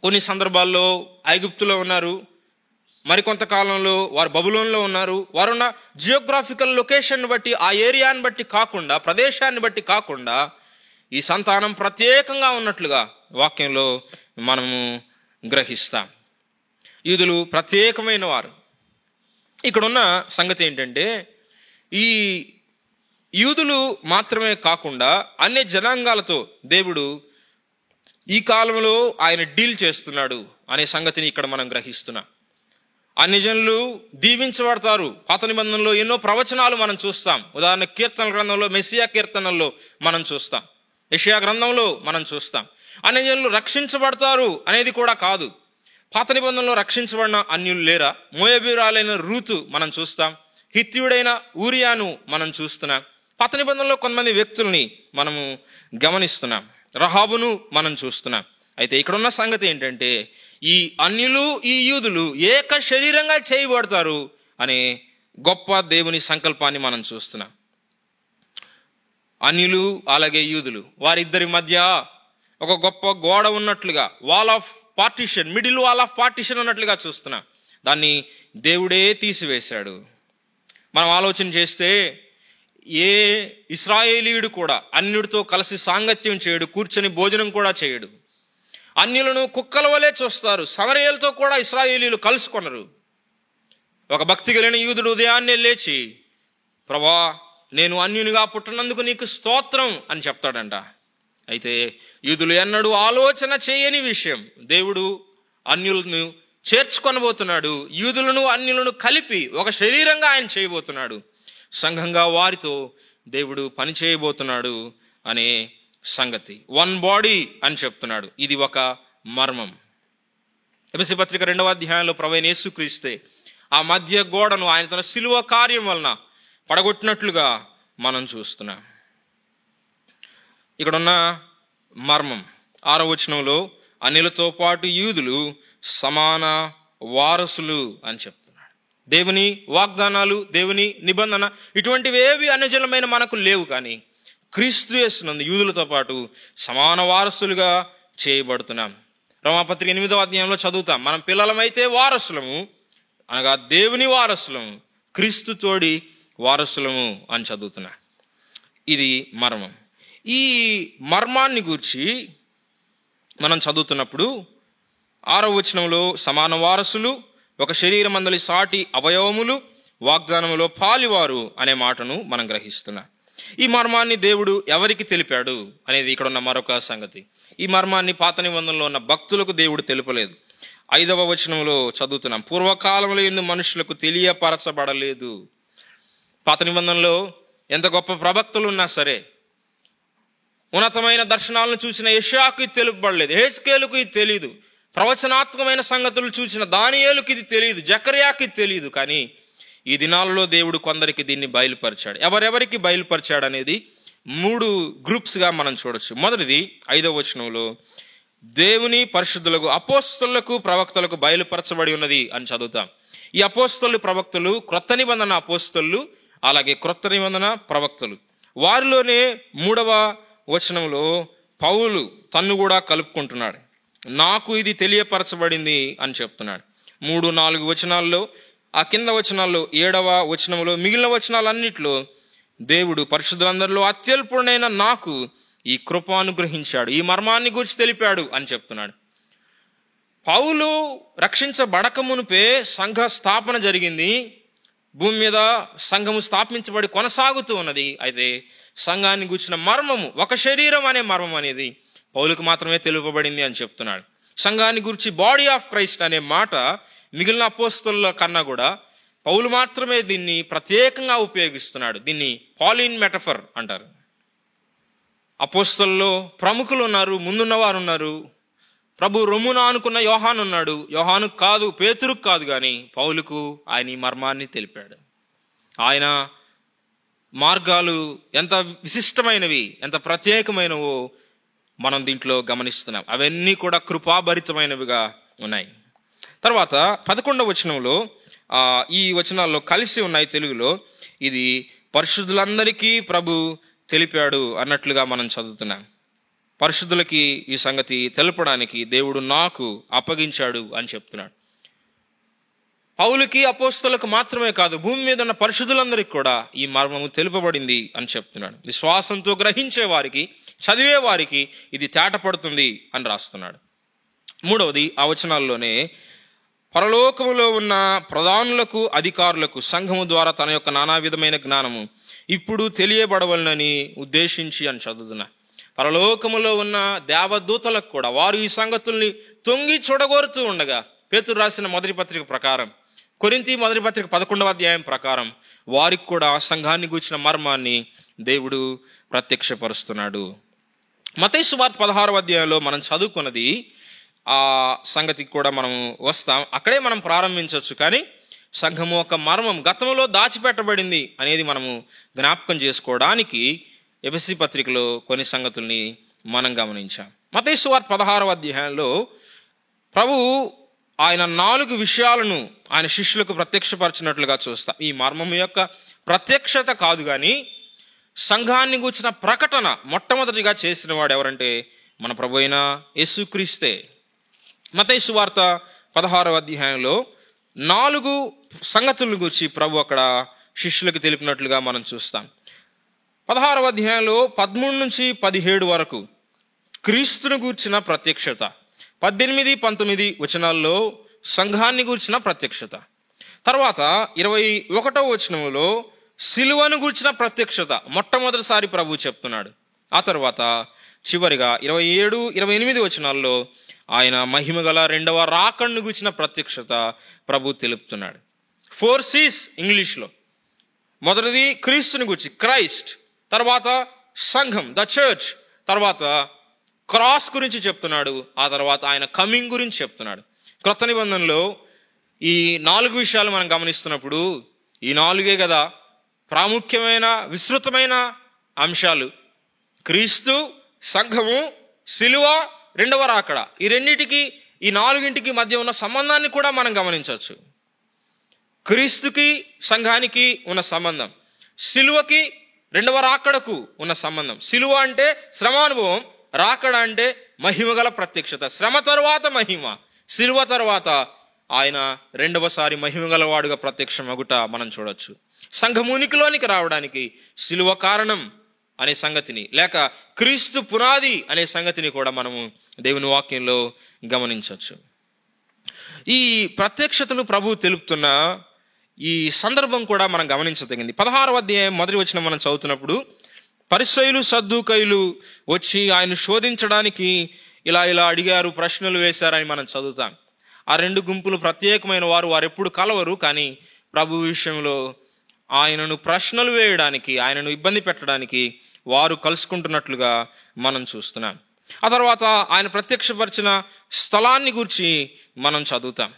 కొన్ని సందర్భాల్లో ఐగుప్తులో ఉన్నారు, మరికొంతకాలంలో వారు బబులోన్లో ఉన్నారు. వారున్న జియోగ్రాఫికల్ లొకేషన్ బట్టి, ఆ ఏరియాని బట్టి కాకుండా, ప్రదేశాన్ని బట్టి కాకుండా ఈ సంతానం ప్రత్యేకంగా ఉన్నట్లుగా వాక్యంలో మనము గ్రహిస్తాం. యూదులు ప్రత్యేకమైన వారు. ఇక్కడున్న సంగతి ఏంటంటే, ఈ యూదులు మాత్రమే కాకుండా అన్య జనాంగాలతో దేవుడు ఈ కాలంలో ఆయన డీల్ చేస్తున్నాడు అనే సంగతిని ఇక్కడ మనం గ్రహిస్తున్నాం. అన్యజనులు దీవించబడతారు. పాత నిబంధనలో ఎన్నో ప్రవచనాలు మనం చూస్తాం. ఉదాహరణ కీర్తన గ్రంథంలో, మెస్సియా కీర్తనల్లో మనం చూస్తాం, యెషయా గ్రంథంలో మనం చూస్తాం. అన్యజనులు రక్షించబడతారు అనేది కూడా కాదు. పాత నిబంధనలో రక్షించబడిన అన్యులు లేరా? మోయాబీయురాలైన రూతు మనం చూస్తాం, హిత్తీయుడైన ఊరియాను మనం చూస్తున్నాం. పాత నిబంధనలో కొంతమంది వ్యక్తుల్ని మనము గమనిస్తున్నాం, రహాబును మనం చూస్తున్నాం. అయితే ఇక్కడున్న సంగతి ఏంటంటే, ఈ అన్యులు, ఈ యూదులు ఏక శరీరంగా చేయబడతారు అనే గొప్ప దేవుని సంకల్పాన్ని మనం చూస్తున్నాం. అన్యులు అలాగే యూదులు, వారిద్దరి మధ్య ఒక గొప్ప గోడ ఉన్నట్లుగా, wall of partition, middle wall of partition ఉన్నట్లుగా చూస్తున్నాం. దాన్ని దేవుడే తీసివేశాడు. మనం ఆలోచన చేస్తే ఏ ఇశ్రాయేలీయుడు కూడా అన్యుడితో కలిసి సాంగత్యం చేయడు, కూర్చొని భోజనం కూడా చేయడు. అన్యులను కుక్కల వలె చూస్తారు. సమరయులతో కూడా ఇశ్రాయేలీయులు కలుసుకొనరు. ఒక భక్తి కలిగిన యూదుడు ఉదయాన్నే లేచి, ప్రభా నేను అన్యునిగా పుట్టినందుకు నీకు స్తోత్రం అని చెప్తాడంట. అయితే యూదులు ఎన్నడూ ఆలోచన చేయని విషయం, దేవుడు అన్యులను చేర్చుకొనబోతున్నాడు. యూదులను అన్యులను కలిపి ఒక శరీరంగా ఆయన చేయబోతున్నాడు. సంఘంగా వారితో దేవుడు పని చేయబోతున్నాడు అనే సంగతి, 1 బాడీ అని చెప్తున్నాడు. ఇది ఒక మర్మం. ఎఫెసీ పత్రిక 2వ అధ్యాయంలో ప్రభువైన యేసుక్రీస్తే ఆ మధ్య గోడను ఆయన తన శిలువ కార్యం వలన పడగొట్టినట్లుగా మనం చూస్తున్నాం. ఇక్కడున్న మర్మం 6వ వచనంలో అన్యులతో పాటు యూదులు సమాన వారసులు అని చెప్తున్నాడు. దేవుని వాగ్దానాలు, దేవుని నిబంధన ఇటువంటివి ఏవి అన్యజనులమైన మనకు లేవు, కానీ క్రీస్తు యేసునందు యూదులతో పాటు సమాన వారసులుగా చేయబడుతున్నాం. రోమాపత్రిక 8వ అధ్యాయంలో చదువుతాం, మనం పిల్లలమైతే వారసులము, అనగా దేవుని వారసులము, క్రీస్తు తోడి వారసులము అని చదువుతున్నాం. ఇది మర్మం. ఈ మర్మాన్ని గూర్చి మనం చదువుతున్నప్పుడు 6వ వచనంలో సమాన వారసులు, ఒక శరీరమందలి సాటి అవయవములు, వాగ్దానములో పాలివారు అనే మాటను మనం గ్రహిస్తున్నాం. ఈ మర్మాన్ని దేవుడు ఎవరికి తెలిపాడు అనేది ఇక్కడ ఉన్న మరొక సంగతి. ఈ మర్మాన్ని పాత నిబంధనలో ఉన్న భక్తులకు దేవుడు తెలుపలేదు. 5వ వచనంలో చదువుతున్నాం, పూర్వకాలంలో ఎందు మనుషులకు తెలియపరచబడలేదు. పాత నిబంధనలో ఎంత గొప్ప ప్రవక్తలు ఉన్నా సరే, ఉన్నతమైన దర్శనాలను చూసిన యెషయాకు ఇది తెలుపబడలేదు, హెజ్కేలుకు ఇది తెలియదు, ప్రవచనాత్మకమైన సంగతులు చూసిన దానియేలుకి ఇది తెలియదు, జకర్యాకి ఇది తెలియదు. కానీ ఈ దినాలలో దేవుడు కొందరికి దీన్ని బయలుపరిచాడు. ఎవరెవరికి బయలుపరిచాడు అనేది 3 గ్రూప్స్గా మనం చూడొచ్చు. మొదటిది 5వ వచనంలో దేవుని పరిశుద్ధులకు, అపోస్తలులకు, ప్రవక్తలకు బయలుపరచబడి ఉన్నది అని చదువుతాం. ఈ అపోస్తలు, ప్రవక్తలు క్రొత్త నిబంధన అపోస్తలు, అలాగే క్రొత్త నిబంధన ప్రవక్తలు. వారిలోనే 3వ వచనంలో పౌలు తన్ను కూడా కలుపుకుంటున్నాడు. నాకు ఇది తెలియపరచబడింది అని చెప్తున్నాడు. 3-4 వచనాల్లో, ఆ కింద వచనాల్లో 7వ వచనంలో, మిగిలిన వచనాలన్నింటిలో దేవుడు పరిశుద్ధులందరిలో అత్యల్పుడైన నాకు ఈ కృప అనుగ్రహించాడు, ఈ మర్మాన్ని గురించి తెలిపాడు అని చెప్తున్నాడు. పౌలు రక్షించబడక మునిపే సంఘ స్థాపన జరిగింది. భూమి మీద సంఘము స్థాపించబడి కొనసాగుతూ ఉన్నది. అయితే సంఘాన్ని గూర్చిన మర్మము, ఒక శరీరం అనే మర్మం అనేది పౌలుకు మాత్రమే తెలుపబడింది అని చెప్తున్నాడు. సంఘాన్ని గురించి బాడీ ఆఫ్ క్రైస్ట్ అనే మాట మిగిలిన అపోస్తలుల కన్నా కూడా పౌలు మాత్రమే దీన్ని ప్రత్యేకంగా ఉపయోగిస్తున్నాడు. దీన్ని పాలిన్ మెటఫర్ అంటారు. అపోస్తలుల్లో ప్రముఖులు ఉన్నారు, ముందున్నవారు ఉన్నారు. ప్రభు రొమ్మున అనుకున్న యోహాను ఉన్నాడు. యోహాను కాదు, పేతురుకు కాదు, కానీ పౌలుకు ఆయన ఈ మర్మాన్ని తెలిపాడు. ఆయన మార్గాలు ఎంత విశిష్టమైనవి, ఎంత ప్రత్యేకమైనవో మనం దీంట్లో గమనిస్తున్నాం. అవన్నీ కూడా కృపాభరితమైనవిగా ఉన్నాయి. తర్వాత 11వ వచనంలో, ఈ వచనాల్లో కలిసి ఉన్నాయి తెలుగులో, ఇది పరిశుద్ధులందరికీ ప్రభు తెలిపాడు అన్నట్లుగా మనం చదువుతున్నాం. పరిశుద్ధులకి ఈ సంగతి తెలపడానికి దేవుడు నాకు అప్పగించాడు అని చెప్తున్నాడు. పౌలుకి అపోస్తలులకు మాత్రమే కాదు, భూమి మీద ఉన్న పరిశుద్ధులందరికీ కూడా ఈ మర్మము తెలుపబడింది అని చెప్తున్నాడు. విశ్వాసంతో గ్రహించే వారికి, చదివే వారికి ఇది తేటపడుతుంది అని రాస్తున్నాడు. మూడవది, ఆ వచనాల్లోనే పరలోకములో ఉన్న ప్రధానులకు, అధికారులకు సంఘము ద్వారా తన యొక్క నానా విధమైన జ్ఞానము ఇప్పుడు తెలియబడవలనని ఉద్దేశించి అని చదువుతున్నా. పరలోకములో ఉన్న దేవదూతలకు కూడా వారు ఈ సంగతుల్ని తొంగి చూడగోరుతూ ఉండగా, పేతురు రాసిన మొదటి పత్రిక ప్రకారం, కొరింథీ మొదటి పత్రిక 11వ అధ్యాయం ప్రకారం వారికి కూడా సంఘాన్ని గూర్చిన మర్మాన్ని దేవుడు ప్రత్యక్షపరుస్తున్నాడు. మత్తయి సువార్త 16వ అధ్యాయంలో మనం చదువుకున్నది, ఆ సంగతికి కూడా మనం వస్తాం, అక్కడే మనం ప్రారంభించవచ్చు. కానీ సంఘము ఒక మర్మం గతంలో దాచిపెట్టబడింది అనేది మనము జ్ఞాపకం చేసుకోవడానికి ఎఫెసీ పత్రికలో కొన్ని సంగతుల్ని మనం గమనించాం. మత్తయి సువార్త 16వ అధ్యాయంలో ప్రభు ఆయన 4 విషయాలను ఆయన శిష్యులకు ప్రత్యక్షపరిచినట్లుగా చూస్తాం. ఈ మర్మము యొక్క ప్రత్యక్షత కాదు, కానీ సంఘాన్ని గూర్చిన ప్రకటన మొట్టమొదటిగా చేసిన వాడు ఎవరంటే మన ప్రభు అయిన యేసుక్రీస్తే. మత్తయి సువార్త 16వ అధ్యాయంలో 4 సంగతులను గూర్చి ప్రభు అక్కడ శిష్యులకు తెలిపినట్లుగా మనం చూస్తాం. 16వ అధ్యాయంలో 13 నుంచి 17 వరకు క్రీస్తును గూర్చిన ప్రత్యక్షత, 18, 19 వచనాల్లో సంఘాన్ని గూర్చిన ప్రత్యక్షత, తర్వాత 21వ వచనంలో సిలువను గూర్చిన ప్రత్యక్షత మొట్టమొదటిసారి ప్రభు చెప్తున్నాడు. ఆ తర్వాత చివరిగా 27, 28 వచనాల్లో ఆయన మహిమ గల 2వ రాకడను గూర్చిన ప్రత్యక్షత ప్రభు తెలుపుతున్నాడు. 4 C's ఇంగ్లీష్లో. మొదటిది క్రీస్తుని గురించి, క్రైస్ట్, తర్వాత సంఘం, ద చర్చ్, తర్వాత క్రాస్ గురించి చెప్తున్నాడు, ఆ తర్వాత ఆయన కమింగ్ గురించి చెప్తున్నాడు. క్రొత్త నిబంధనలో ఈ 4 విషయాలు మనం గమనిస్తున్నప్పుడు ఈ 4 కదా ప్రాముఖ్యమైన విస్తృతమైన అంశాలు. క్రీస్తు, సంఘము, సిలువ, 2వ రాకడ. ఈ రెండింటికి, ఈ 4ంటికి మధ్య ఉన్న సంబంధాన్ని కూడా మనం గమనించవచ్చు. క్రీస్తుకి సంఘానికి ఉన్న సంబంధం, సిలువకి 2వ రాకడకు ఉన్న సంబంధం. సిలువ అంటే శ్రమానుభవం, రాకడ అంటే మహిమగల ప్రత్యక్షత. శ్రమ తర్వాత మహిమ, సిలువ తర్వాత ఆయన 2వసారి మహిమగలవాడుగా ప్రత్యక్షమగుట మనం చూడొచ్చు. సంఘం ఉనికిలోనికి రావడానికి సిలువ కారణం అనే సంగతిని, లేక క్రీస్తు పునాది అనే సంగతిని కూడా మనము దేవుని వాక్యంలో గమనించవచ్చు. ఈ ప్రత్యక్షతను ప్రభు తెలుపుతున్న ఈ సందర్భం కూడా మనం గమనించదగింది. 16వ అధ్యాయం మొదటి వచనం మనం చదువుతున్నప్పుడు, పరిసయ్యులు, సద్దూకయ్యులు వచ్చి ఆయన శోధించడానికి ఇలా అడిగారు, ప్రశ్నలు వేశారని మనం చదువుతాం. ఆ 2 గుంపులు ప్రత్యేకమైన వారు, వారు ఎప్పుడు కలవరు, కానీ ప్రభు విషయంలో ఆయనను ప్రశ్నలు వేయడానికి, ఆయనను ఇబ్బంది పెట్టడానికి వారు కలుసుకుంటున్నట్లుగా మనం చూస్తున్నాం. ఆ తర్వాత ఆయన ప్రత్యక్షపరిచిన స్థలాన్ని గురించి మనం చదువుతాం.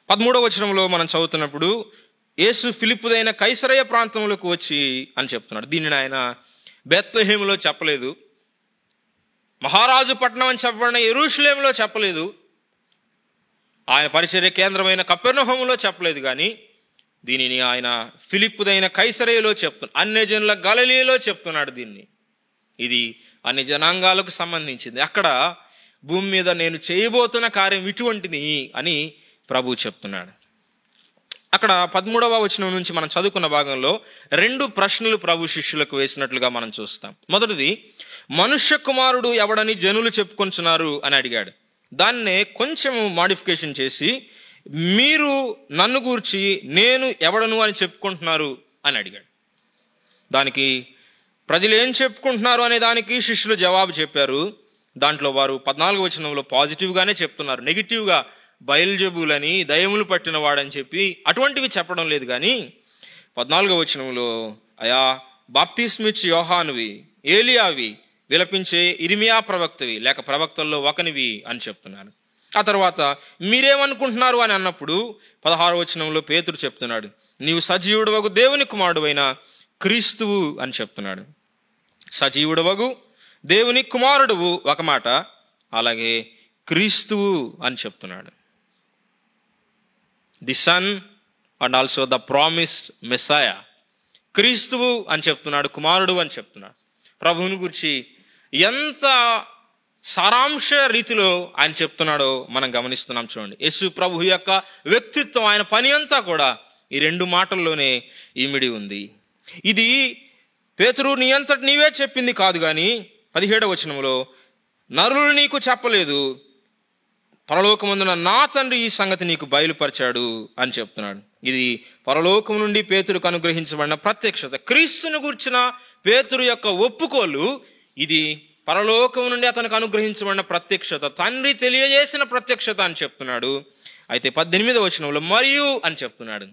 13వ వచనంలో మనం చదువుతున్నప్పుడు, యేసు ఫిలిప్పుదైన కైసరయ ప్రాంతంలోకి వచ్చి అని చెప్తున్నాడు. దీనిని ఆయన బెత్లెహేములో చెప్పలేదు, మహారాజు పట్టణం అని చెప్పబడిన యెరూషలేములో చెప్పలేదు, ఆయన పరిచర్య కేంద్రమైన కపెర్నహూములో చెప్పలేదు, కానీ దీనిని ఆయన ఫిలిప్పుదైన కైసరయలో చెప్తున్నాడు. అన్యజనుల గలిలయలో చెప్తున్నాడు దీన్ని. ఇది అన్ని జనాంగాలకు సంబంధించింది. అక్కడ భూమి మీద నేను చేయబోతున్న కార్యం ఇటువంటిది అని ప్రభు చెప్తున్నాడు. అక్కడ 13వ వచనం నుంచి మనం చదువుకున్న భాగంలో 2 ప్రశ్నలు ప్రభు శిష్యులకు వేసినట్లుగా మనం చూస్తాం. మొదటిది, మనుష్య కుమారుడు ఎవడని జనులు చెప్పుకొంచున్నారు అని అడిగాడు. దాన్నే కొంచెం మాడిఫికేషన్ చేసి, మీరు నన్ను గూర్చి నేను ఎవడను అని చెప్పుకుంటున్నారు అని అడిగాడు. దానికి ప్రజలు ఏం చెప్పుకుంటున్నారు అనే దానికి శిష్యులు జవాబు చెప్పారు. దాంట్లో వారు 14వ వచనంలో పాజిటివ్గానే చెప్తున్నారు. నెగిటివ్గా బయల్జెబూలని, దయములు పట్టిన వాడని చెప్పి అటువంటివి చెప్పడం లేదు. కానీ 14వ వచనంలో అయా బాప్తిస్మిచ్చి యోహానువి, ఏలియావి, విలపించే ఇర్మియా ప్రవక్తవి లేక ప్రవక్తల్లో ఒకనివి అని చెప్తున్నారు. ఆ తర్వాత మీరేమనుకుంటున్నారు అని అన్నప్పుడు 16వ వచనంలో పేతురు చెప్తున్నాడు, నీవు సజీవుడవగు దేవుని కుమారుడువైన క్రీస్తువు అని చెప్తున్నాడు. సజీవుడవగు దేవుని కుమారుడువు ఒక మాట, అలాగే క్రీస్తువు అని చెప్తున్నాడు. The son and also the promised messiah. క్రీస్తువు అని చెప్తున్నాడు, కుమారుడు అని చెప్తున్నాడు. ప్రభువుని గురించి ఎంత సారాంశ రీతిలో ఆయన చెప్తున్నాడో మనం గమనిస్తున్నాం. చూడండి, యేసు ప్రభు యొక్క వ్యక్తిత్వం, ఆయన పని అంతా కూడా ఈ 2 మాటల్లోనే ఇమిడి ఉంది. ఇది పేతురు నీ అంతటి నీవే చెప్పింది కాదు, కానీ 17వ వచనంలో నరులు నీకు చెప్పలేదు, పరలోకమందున నా తండ్రి ఈ సంగతి నీకు బయలుపరిచాడు అని చెప్తున్నాడు. ఇది పరలోకం నుండి పేతురుకు అనుగ్రహించబడిన ప్రత్యక్షత. క్రీస్తుని గూర్చిన పేతురు యొక్క ఒప్పుకోలు ఇది పరలోకం నుండి అతనికి అనుగ్రహించబడిన ప్రత్యక్షత, తండ్రి తెలియజేసిన ప్రత్యక్షత అని చెప్తున్నాడు. అయితే 18వ వచనంలో మరియు అని చెప్తున్నాడు.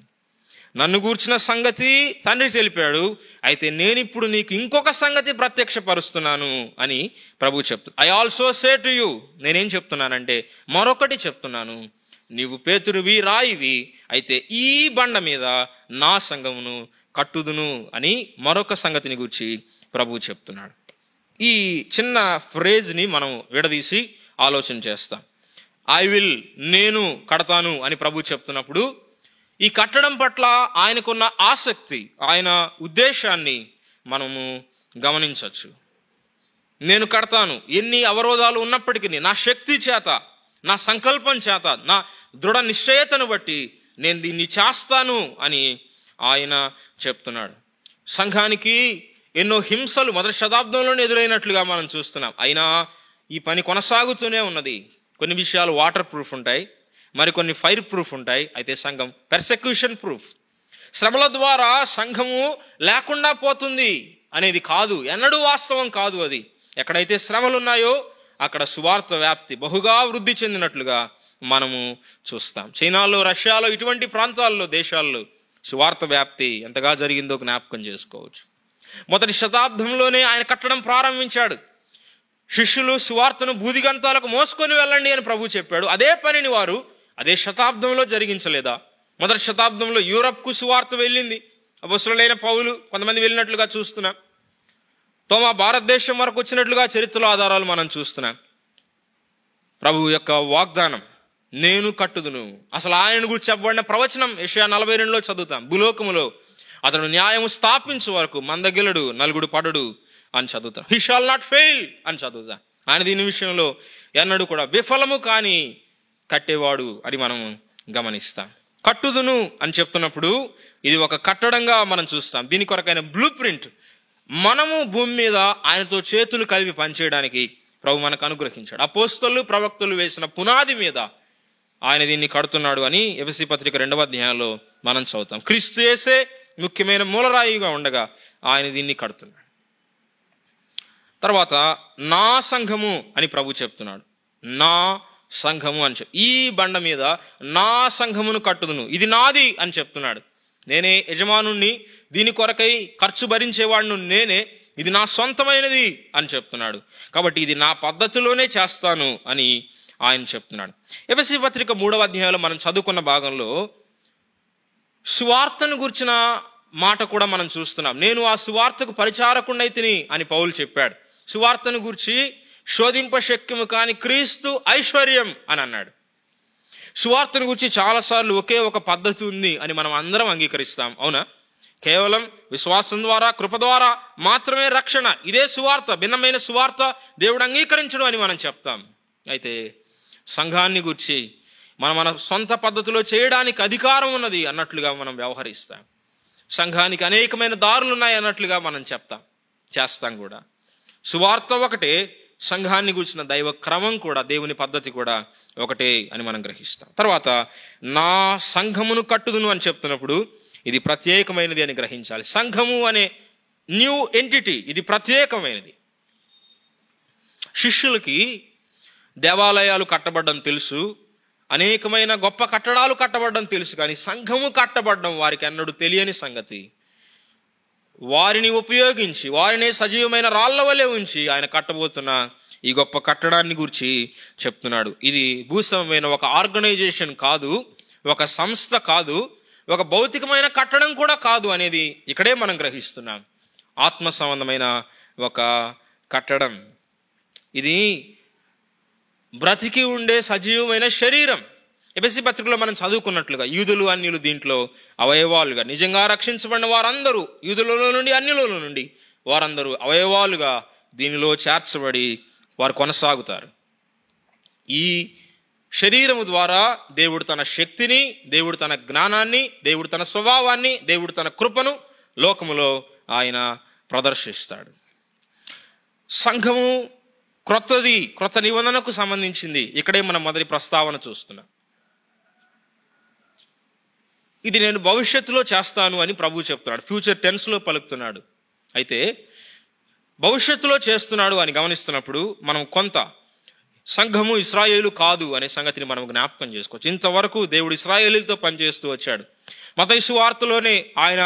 నన్ను గూర్చిన సంగతి తండ్రి తెలిపాడు, అయితే నేను ఇప్పుడు నీకు ఇంకొక సంగతి ప్రత్యక్షపరుస్తున్నాను అని ప్రభు చెప్తాడు. I also say to you, నేనేం చెప్తున్నానంటే మరొకటి చెప్తున్నాను, నీవు పేతురువి, రాయివి, అయితే ఈ బండ మీద నా సంఘమును కట్టుదును అని మరొక సంగతిని గురించి ప్రభు చెప్తున్నాడు. ఈ చిన్న ఫ్రేజ్ని మనం విడదీసి ఆలోచన చేస్తాం. ఐ విల్, నేను కడతాను అని ప్రభు చెప్తున్నప్పుడు ఈ కట్టడం పట్ల ఆయనకున్న ఆసక్తి, ఆయన ఉద్దేశాన్ని మనము గమనించవచ్చు. నేను కడతాను, ఎన్ని అవరోధాలు ఉన్నప్పటికీ నా శక్తి చేత, నా సంకల్పం చేత, నా దృఢ నిశ్చయతను బట్టి నేను దీన్ని చేస్తాను అని ఆయన చెప్తున్నాడు. సంఘానికి ఎన్నో హింసలు మొదటి శతాబ్దంలోనే ఎదురైనట్లుగా మనం చూస్తున్నాం. అయినా ఈ పని కొనసాగుతూనే ఉన్నది. కొన్ని విషయాలు వాటర్ ప్రూఫ్ ఉంటాయి, మరికొన్ని ఫైర్ ప్రూఫ్ ఉంటాయి. అయితే సంఘం పెర్సెక్యూషన్ ప్రూఫ్. శ్రమల ద్వారా సంఘము లేకుండా పోతుంది అనేది కాదు, ఎన్నడూ వాస్తవం కాదు అది. ఎక్కడైతే శ్రమలు ఉన్నాయో అక్కడ సువార్త వ్యాప్తి బహుగా వృద్ధి చెందినట్లుగా మనము చూస్తాం. చైనాలో, రష్యాలో, ఇటువంటి ప్రాంతాల్లో, దేశాల్లో సువార్త వ్యాప్తి ఎంతగా జరిగిందో జ్ఞాపకం చేసుకోవచ్చు. మొదటి శతాబ్దంలోనే ఆయన కట్టడం ప్రారంభించాడు. శిష్యులు సువార్తను బూదిగంతాలకు మోసుకొని వెళ్ళండి అని ప్రభు చెప్పాడు. అదే పనిని వారు అదే శతాబ్దంలో జరిగించలేదా? మొదటి శతాబ్దంలో యూరప్కు సువార్త వెళ్ళింది. అపొస్తలుడైన పౌలు కొంతమంది వెళ్ళినట్లుగా చూస్తున్నాం. తోమా భారతదేశం వరకు వచ్చినట్లుగా చరిత్రలో ఆధారాలు మనం చూస్తున్నాం. ప్రభు యొక్క వాగ్దానం, నేను కట్టుదును. అసలు ఆయన గురించి చెప్పబడిన ప్రవచనం యెషయా 42లో చదువుతాం. భూలోకములో అతడు న్యాయము స్థాపించే వరకు మందగిలడు, నలుగుడు పడడు అని చదువుతాం. హీ షాల్ నాట్ ఫెయిల్ అని చదువుతాం. ఆయన దీని విషయంలో ఎన్నడూ కూడా విఫలము కాని కట్టేవాడు అని మనం గమనిస్తాం. కట్టుదును అని చెప్తున్నప్పుడు ఇది ఒక కట్టడంగా మనం చూస్తాం. దీని కొరకైన బ్లూ ప్రింట్ మనము భూమి మీద ఆయనతో చేతులు కలిపి పనిచేయడానికి ప్రభు మనకు అనుగ్రహించాడు. అపోస్తలు, ప్రవక్తలు వేసిన పునాది మీద ఆయన దీన్ని కడుతున్నాడు అని ఎఫెసీ పత్రిక 2వ అధ్యాయంలో మనం చదువుతాం. క్రీస్తు యేసే ముఖ్యమైన మూలరాయిగా ఉండగా ఆయన దీన్ని కడుతున్నాడు. తర్వాత నా సంఘము అని ప్రభు చెప్తున్నాడు. నా సంఘము అని ఈ బండ మీద నా సంఘమును కట్టుదును, ఇది నాది అని చెప్తున్నాడు. నేనే యజమానుణ్ణి, దీని కొరకై ఖర్చు భరించేవాడును నేనే, ఇది నా సొంతమైనది అని చెప్తున్నాడు. కాబట్టి ఇది నా పద్ధతిలోనే చేస్తాను అని ఆయన చెప్తున్నాడు. ఎఫెసీ పత్రిక 3వ అధ్యాయంలో మనం చదువుకున్న భాగంలో సువార్తను గురించిన మాట కూడా మనం చూస్తున్నాం. నేను ఆ సువార్తకు పరిచారకుండైతిని అని పౌలు చెప్పాడు. సువార్తను గురించి శోధింప శక్యము కాని క్రీస్తు ఐశ్వర్యం అని అన్నాడు. సువార్తను గురించి చాలాసార్లు ఒకే ఒక పద్ధతి ఉంది అని మనం అందరం అంగీకరిస్తాం, అవునా? కేవలం విశ్వాసం ద్వారా, కృప ద్వారా మాత్రమే రక్షణ, ఇదే సువార్త, భిన్నమైన సువార్త దేవుడు అంగీకరించడు అని మనం చెప్తాం. అయితే సంఘాన్ని గురించి మన సొంత పద్ధతిలో చేయడానికి అధికారం ఉన్నది అన్నట్లుగా మనం వ్యవహరిస్తాం. సంఘానికి అనేకమైన దారులు ఉన్నాయి అన్నట్లుగా మనం చేస్తాం కూడా. సువార్త ఒకటే, సంఘాన్ని గూర్చిన దైవ క్రమం కూడా, దేవుని పద్ధతి కూడా ఒకటే అని మనం గ్రహిస్తాం. తర్వాత నా సంఘమును కట్టుదును అని చెప్తున్నప్పుడు ఇది ప్రత్యేకమైనది అని గ్రహించాలి. సంఘము అనే న్యూ ఎంటిటీ, ఇది ప్రత్యేకమైనది. శిష్యులకి దేవాలయాలు కట్టబడ్డం తెలుసు, అనేకమైన గొప్ప కట్టడాలు కట్టబడ్డం తెలుసు, కానీ సంఘము కట్టబడ్డం వారికి అన్నడు తెలియని సంగతి. వారిని ఉపయోగించి, వారిని సజీవమైన రాళ్ల వలె ఉంచి ఆయన కట్టబోతున్న ఈ గొప్ప కట్టడాన్ని గురించి చెప్తున్నాడు. ఇది భూసమైన ఒక ఆర్గనైజేషన్ కాదు, ఒక సంస్థ కాదు, ఒక భౌతికమైన కట్టడం కూడా కాదు అనేది ఇక్కడే మనం గ్రహిస్తున్నాం. ఆత్మ సంబంధమైన ఒక కట్టడం. ఇది బ్రతికి ఉండే సజీవమైన శరీరం. ఎఫెసీ పత్రికలో మనం చదువుకున్నట్లుగా యూదులు అన్యులు దీంట్లో అవయవాలుగా, నిజంగా రక్షించబడిన వారందరూ యూదులలో నుండి అన్యులలో నుండి వారందరూ అవయవాలుగా దీనిలో చేర్చబడి వారు కొనసాగుతారు. ఈ శరీరము ద్వారా దేవుడు తన శక్తిని, దేవుడు తన జ్ఞానాన్ని, దేవుడు తన స్వభావాన్ని, దేవుడు తన కృపను లోకములో ఆయన ప్రదర్శిస్తాడు. సంఘము క్రొత్తది, క్రొత్త నిబంధనకు సంబంధించింది. ఇక్కడే మనం మొదటి ప్రస్తావన చూస్తున్నాం. ఇది నేను భవిష్యత్తులో చేస్తాను అని ప్రభువు చెప్తున్నాడు, ఫ్యూచర్ టెన్స్లో పలుకుతున్నాడు. అయితే భవిష్యత్తులో చేస్తున్నాడు అని గమనిస్తున్నప్పుడు మనం కొంత సంఘము ఇశ్రాయేలు కాదు అనే సంగతిని మనం జ్ఞాపకం చేసుకోవచ్చు. ఇంతవరకు దేవుడు ఇశ్రాయేలీలతో పనిచేస్తూ వచ్చాడు. మత్తయి సువార్తలోనే ఆయన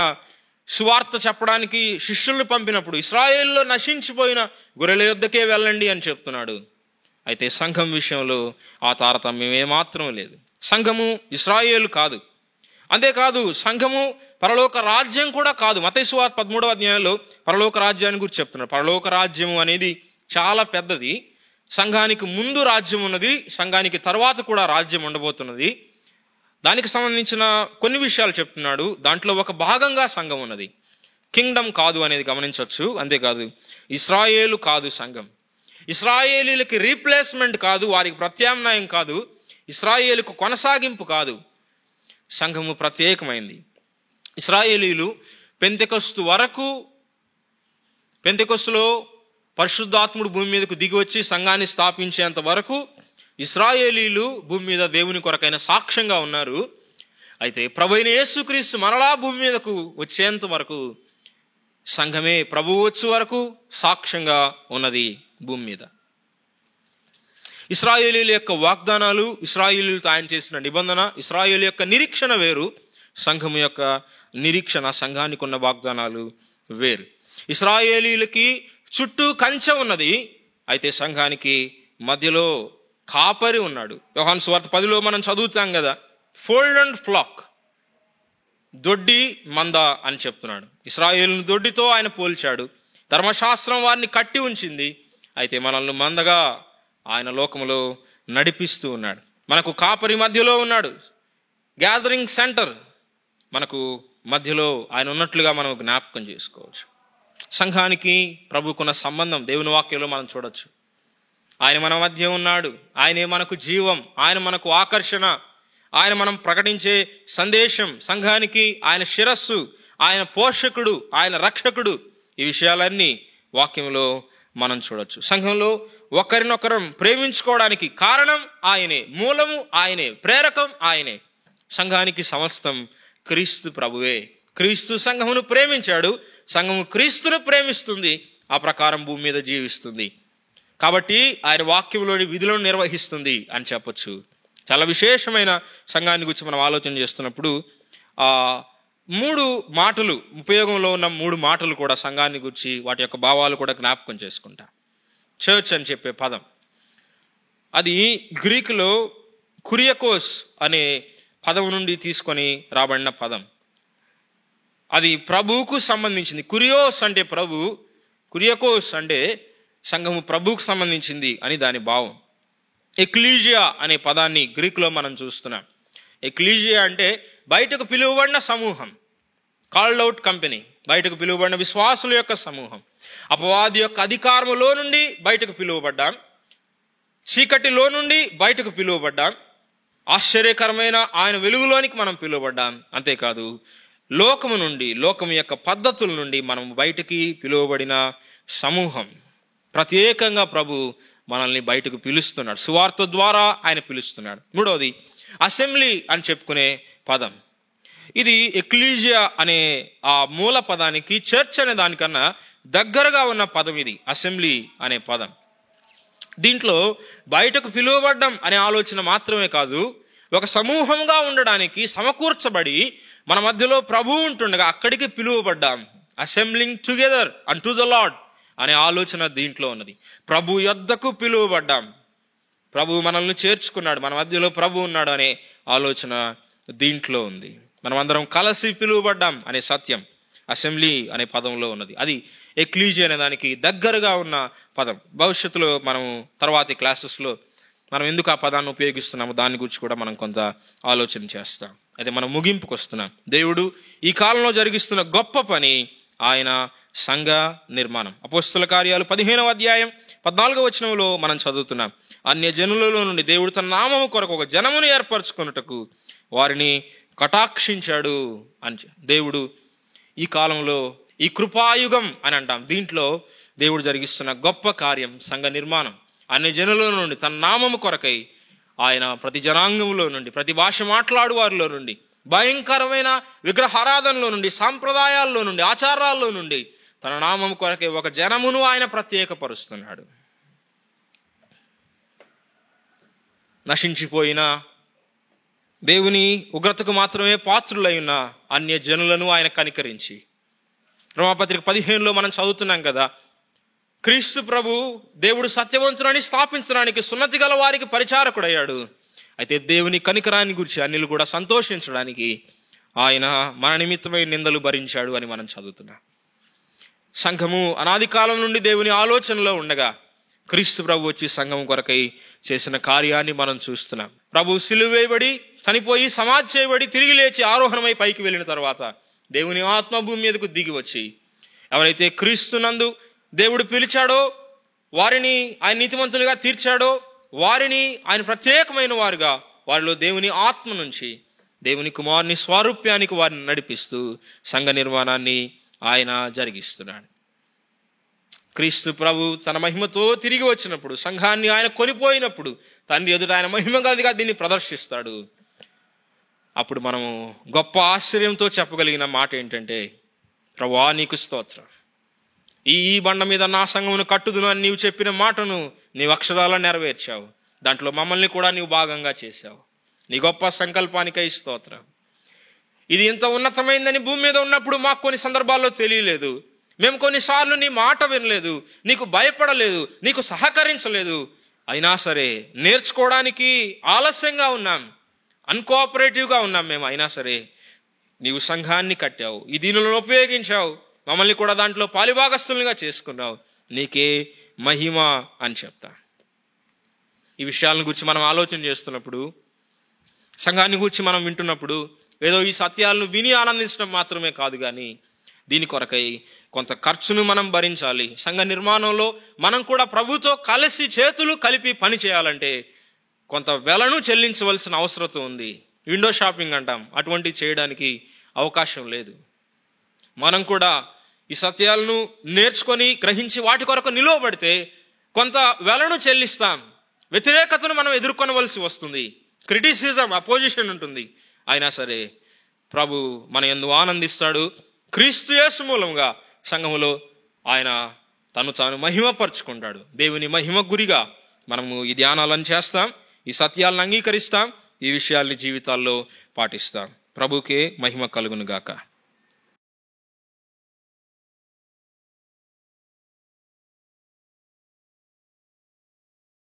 సువార్త చెప్పడానికి శిష్యుల్ని పంపినప్పుడు ఇశ్రాయేలులో నశించిపోయిన గొర్రెల యొద్దకే వెళ్ళండి అని చెప్తున్నాడు. అయితే సంఘం విషయంలో ఆ తారతమ్యం ఏమాత్రం లేదు. సంఘము ఇశ్రాయేలు కాదు. అంతేకాదు సంఘము పరలోక రాజ్యం కూడా కాదు. మత్తయి సువార్త 13వ అధ్యాయంలో పరలోక రాజ్యాన్ని గురించి చెప్తున్నాడు. పరలోక రాజ్యము అనేది చాలా పెద్దది. సంఘానికి ముందు రాజ్యం ఉన్నది, సంఘానికి తర్వాత కూడా రాజ్యం ఉండబోతున్నది. దానికి సంబంధించిన కొన్ని విషయాలు చెప్తున్నాడు. దాంట్లో ఒక భాగంగా సంఘం ఉన్నది. కింగ్డమ్ కాదు అనేది గమనించవచ్చు. అంతేకాదు ఇశ్రాయేలు కాదు సంఘం. ఇశ్రాయేలీలకి రీప్లేస్మెంట్ కాదు, వారికి ప్రత్యామ్నాయం కాదు, ఇశ్రాయేలుకు కొనసాగింపు కాదు. సంఘము ప్రత్యేకమైంది. ఇశ్రాయేలీలు పెంతెకొస్తులో పరిశుద్ధాత్ముడు భూమి మీదకు దిగి వచ్చి సంఘాన్ని స్థాపించేంత వరకు ఇశ్రాయేలీలు భూమి మీద దేవుని కొరకైన సాక్ష్యంగా ఉన్నారు. అయితే ప్రభువైన యేసుక్రీస్తు మరలా భూమి మీదకు వచ్చేంత వరకు సంఘమే ప్రభువు వచ్చే వరకు సాక్ష్యంగా ఉన్నది భూమి మీద. ఇశ్రాయేలీల యొక్క వాగ్దానాలు, ఇశ్రాయేలీలతో ఆయన చేసిన నిబంధన, ఇశ్రాయేలు యొక్క నిరీక్షణ వేరు, సంఘము యొక్క నిరీక్షణ, సంఘానికి ఉన్న వాగ్దానాలు వేరు. ఇశ్రాయేలీలకి చుట్టూ కంచె ఉన్నది, అయితే సంఘానికి మధ్యలో కాపరి ఉన్నాడు. యోహాను సువార్త 10లో మనం చదువుతాం కదా, ఫోల్డ్ అండ్ ఫ్లాక్, దొడ్డి మంద అని చెప్తున్నాడు. ఇశ్రాయేలును దొడ్డితో ఆయన పోల్చాడు. ధర్మశాస్త్రం వారిని కట్టి ఉంచింది, అయితే మనల్ని మందగా ఆయన లోకములో నడిపిస్తూ ఉన్నాడు. మనకు కాపరి మధ్యలో ఉన్నాడు, గ్యాదరింగ్ సెంటర్ మనకు మధ్యలో ఆయన ఉన్నట్లుగా మనం జ్ఞాపకం చేసుకోవచ్చు. సంఘానికి ప్రభుకున్న సంబంధం దేవుని వాక్యంలో మనం చూడొచ్చు. ఆయన మన మధ్య ఉన్నాడు, ఆయనే మనకు జీవం, ఆయన మనకు ఆకర్షణ, ఆయన మనం ప్రకటించే సందేశం, సంఘానికి ఆయన శిరస్సు, ఆయన పోషకుడు, ఆయన రక్షకుడు. ఈ విషయాలన్నీ వాక్యంలో మనం చూడొచ్చు. సంఘంలో ఒకరినొకరం ప్రేమించుకోవడానికి కారణం ఆయనే, మూలము ఆయనే, ప్రేరకం ఆయనే. సంఘానికి సమస్తం క్రీస్తు ప్రభువే. క్రీస్తు సంఘమును ప్రేమించాడు, సంఘము క్రీస్తును ప్రేమిస్తుంది, ఆ ప్రకారం భూమి మీద జీవిస్తుంది. కాబట్టి ఆయన వాక్యంలోని విధులను నిర్వహిస్తుంది అని చెప్పొచ్చు. చాలా విశేషమైన సంఘాన్ని గురించి మనం ఆలోచన చేస్తున్నప్పుడు 3 మాటలు, ఉపయోగంలో ఉన్న 3 మాటలు కూడా సంఘాన్ని గురించి, వాటి యొక్క భావాలు కూడా జ్ఞాపకం చేసుకుంటా. చర్చ్ అని చెప్పే పదం, అది గ్రీకులో కురియాకోస్ అనే పదం నుండి తీసుకొని రాబడిన పదం. అది ప్రభువుకు సంబంధించింది. కురియోస్ అంటే ప్రభు, కురియాకోస్ అంటే సంఘము ప్రభువుకు సంబంధించింది అని దాని భావం. ఎక్లీజియా అనే పదాన్ని గ్రీకులో మనం చూస్తున్నాం. ఎక్లీజియా అంటే బయటకు పిలువబడిన సమూహం, కాల్డ్ అవుట్ కంపెనీ, బయటకు పిలువబడిన విశ్వాసుల యొక్క సమూహం. అపవాది యొక్క అధికారములో నుండి బయటకు పిలువబడ్డాం, చీకటిలో నుండి బయటకు పిలువబడ్డాం, ఆశ్చర్యకరమైన ఆయన వెలుగులోనికి మనం పిలువబడ్డాం. అంతేకాదు లోకము నుండి, లోకము యొక్క పద్ధతుల నుండి మనం బయటికి పిలువబడిన సమూహం. ప్రత్యేకంగా ప్రభు మనల్ని బయటకు పిలుస్తున్నాడు, సువార్త ద్వారా ఆయన పిలుస్తున్నాడు. మూడవది అసెంబ్లీ అని చెప్పుకునే పదం. ఇది ఎక్లీజియా అనే ఆ మూల పదానికి, చర్చ్ అనే దానికన్నా దగ్గరగా ఉన్న పదం ఇది, అసెంబ్లీ అనే పదం. దీంట్లో బయటకు పిలువబడ్డం అనే ఆలోచన మాత్రమే కాదు, ఒక సమూహంగా ఉండడానికి సమకూర్చబడి మన మధ్యలో ప్రభు ఉంటుండగా అక్కడికి పిలువబడ్డాం. Assembling together unto the lord అనే ఆలోచన దీంట్లో ఉన్నది. ప్రభు యొద్దకు పిలువబడ్డాం, ప్రభు మనల్ని చేర్చుకున్నాడు, మన మధ్యలో ప్రభు ఉన్నాడు అనే ఆలోచన దీంట్లో ఉంది. మనమందరం కలిసి పిలువబడ్డాం అనే సత్యం అసెంబ్లీ అనే పదంలో ఉన్నది. అది ఎక్లీజియా అనే దానికి దగ్గరగా ఉన్న పదం. భవిష్యత్తులో మనం తర్వాతి క్లాసెస్లో మనం ఎందుకు ఆ పదాన్ని ఉపయోగిస్తున్నామో దాని గురించి కూడా మనం కొంత ఆలోచన చేస్తాం. అయితే మనం ముగింపుకు వస్తున్నాం. దేవుడు ఈ కాలంలో జరిగిస్తున్న గొప్ప పని ఆయన సంఘ నిర్మాణం. అపోస్తుల కార్యాలు 15వ అధ్యాయం 14వ వచనంలో మనం చదువుతున్నాం. అన్య జనులలో నుండి దేవుడు తన నామము కొరకు ఒక జనమును ఏర్పరచుకొనుటకు వారిని కటాక్షించాడు అని. దేవుడు ఈ కాలంలో, ఈ కృపాయుగం అని అంటాం, దీంట్లో దేవుడు జరిగిస్తున్న గొప్ప కార్యం సంఘ నిర్మాణం. అన్ని జనుల నుండి తన నామము కొరకై ఆయన ప్రతి జనాంగంలో నుండి, ప్రతి భాష మాట్లాడు వారిలో నుండి, భయంకరమైన విగ్రహారాధనలో నుండి, సాంప్రదాయాల్లో నుండి, ఆచారాల్లో నుండి తన నామము కొరకై ఒక జనమును ఆయన ప్రత్యేకపరుస్తున్నాడు. నశించిపోయిన, దేవుని ఉగ్రతకు మాత్రమే పాత్రులై ఉన్న అన్య జనులను ఆయన కనికరించి, రోమాపత్రిక 15లో మనం చదువుతున్నాం కదా, క్రీస్తు ప్రభు దేవుడు సత్యవంతులని స్థాపించడానికి సున్నతి గల వారికి పరిచారకుడయ్యాడు. అయితే దేవుని కనికరాన్ని గురించి అన్యులు కూడా సంతోషించడానికి ఆయన మన నిమిత్తమై నిందలు భరించాడు అని మనం చదువుతున్నాం. సంఘము అనాది కాలం నుండి దేవుని ఆలోచనలో ఉండగా క్రీస్తు ప్రభు వచ్చి సంఘం కొరకై చేసిన కార్యాన్ని మనం చూస్తున్నాం. ప్రభు సిలువ వేయబడి, చనిపోయి, సమాధి చేయబడి, తిరిగి లేచి ఆరోహణమై పైకి వెళ్ళిన తర్వాత దేవుని ఆత్మ భూమి మీదకు దిగి వచ్చి ఎవరైతే క్రీస్తునందు దేవుడు పిలిచాడో, వారిని ఆయన నీతిమంతులుగా తీర్చాడో, వారిని ఆయన ప్రత్యేకమైన వారుగా, వారిలో దేవుని ఆత్మ నుంచి దేవుని కుమారుని స్వారూప్యానికి వారిని నడిపిస్తూ సంఘ నిర్మాణాన్ని ఆయన జరిగిస్తున్నాడు. క్రీస్తు ప్రభు తన మహిమతో తిరిగి వచ్చినప్పుడు, సంఘాన్ని ఆయన కొనిపోయినప్పుడు తండ్రి ఎదుట ఆయన మహిమ గదిగా దీన్ని ప్రదర్శిస్తాడు. అప్పుడు మనము గొప్ప ఆశ్చర్యంతో చెప్పగలిగిన మాట ఏంటంటే, ప్రభువా నీకు స్తోత్రం, ఈ బండ మీద నా సంఘమును కట్టుదును అని నీవు చెప్పిన మాటను నీవు అక్షరాలను నెరవేర్చావు, దాంట్లో మమ్మల్ని కూడా నీవు భాగంగా చేశావు. నీ గొప్ప సంకల్పానికై స్తోత్రం. ఇది ఇంత ఉన్నతమైందని భూమి మీద ఉన్నప్పుడు మాకు కొన్ని సందర్భాల్లో తెలియలేదు. మేము కొన్నిసార్లు నీ మాట వినలేదు, నీకు భయపడలేదు, నీకు సహకరించలేదు. అయినా సరే నేర్చుకోవడానికి ఆలస్యంగా ఉన్నాం, అన్కోఆపరేటివ్గా ఉన్నాం మేము. అయినా సరే నీవు సంఘాన్ని కట్టావు, ఈ దీనులను ఉపయోగించావు, మమ్మల్ని కూడా దాంట్లో పాలిభాగస్తులుగా చేసుకున్నావు. నీకే మహిమ అని చెప్తా. ఈ విషయాలను గురించి మనం ఆలోచన చేస్తున్నప్పుడు, సంఘాన్ని గురించి మనం వింటున్నప్పుడు ఏదో ఈ సత్యాలను విని ఆనందించడం మాత్రమే కాదు, కానీ దీని కొరకై కొంత ఖర్చును మనం భరించాలి. సంఘ నిర్మాణంలో మనం కూడా ప్రభుతో కలిసి చేతులు కలిపి పని చేయాలంటే కొంత వెలను చెల్లించవలసిన అవసరం ఉంది. విండో షాపింగ్ అంటాం, అటువంటి చేయడానికి అవకాశం లేదు. మనం కూడా ఈ సత్యాలను నేర్చుకొని గ్రహించి వాటి కొరకు నిలువబడితే కొంత వెలను చెల్లిస్తాం. వ్యతిరేకతను మనం ఎదుర్కొనవలసి వస్తుంది, క్రిటిసిజం, అపోజిషన్ ఉంటుంది. అయినా సరే ప్రభు మన యందు ఆనందిస్తాడు. క్రీస్తు యేసు మూలంగా సంఘములో ఆయన తను తాను మహిమపరుచుకుంటాడు. దేవుని మహిమ గురిగా మనము ఈ ధ్యానాలను చేస్తాం, ఈ సత్యాలను అంగీకరిస్తాం, ఈ విషయాల్ని జీవితాల్లో పాటిస్తాం. ప్రభుకే మహిమ కలుగును గాక.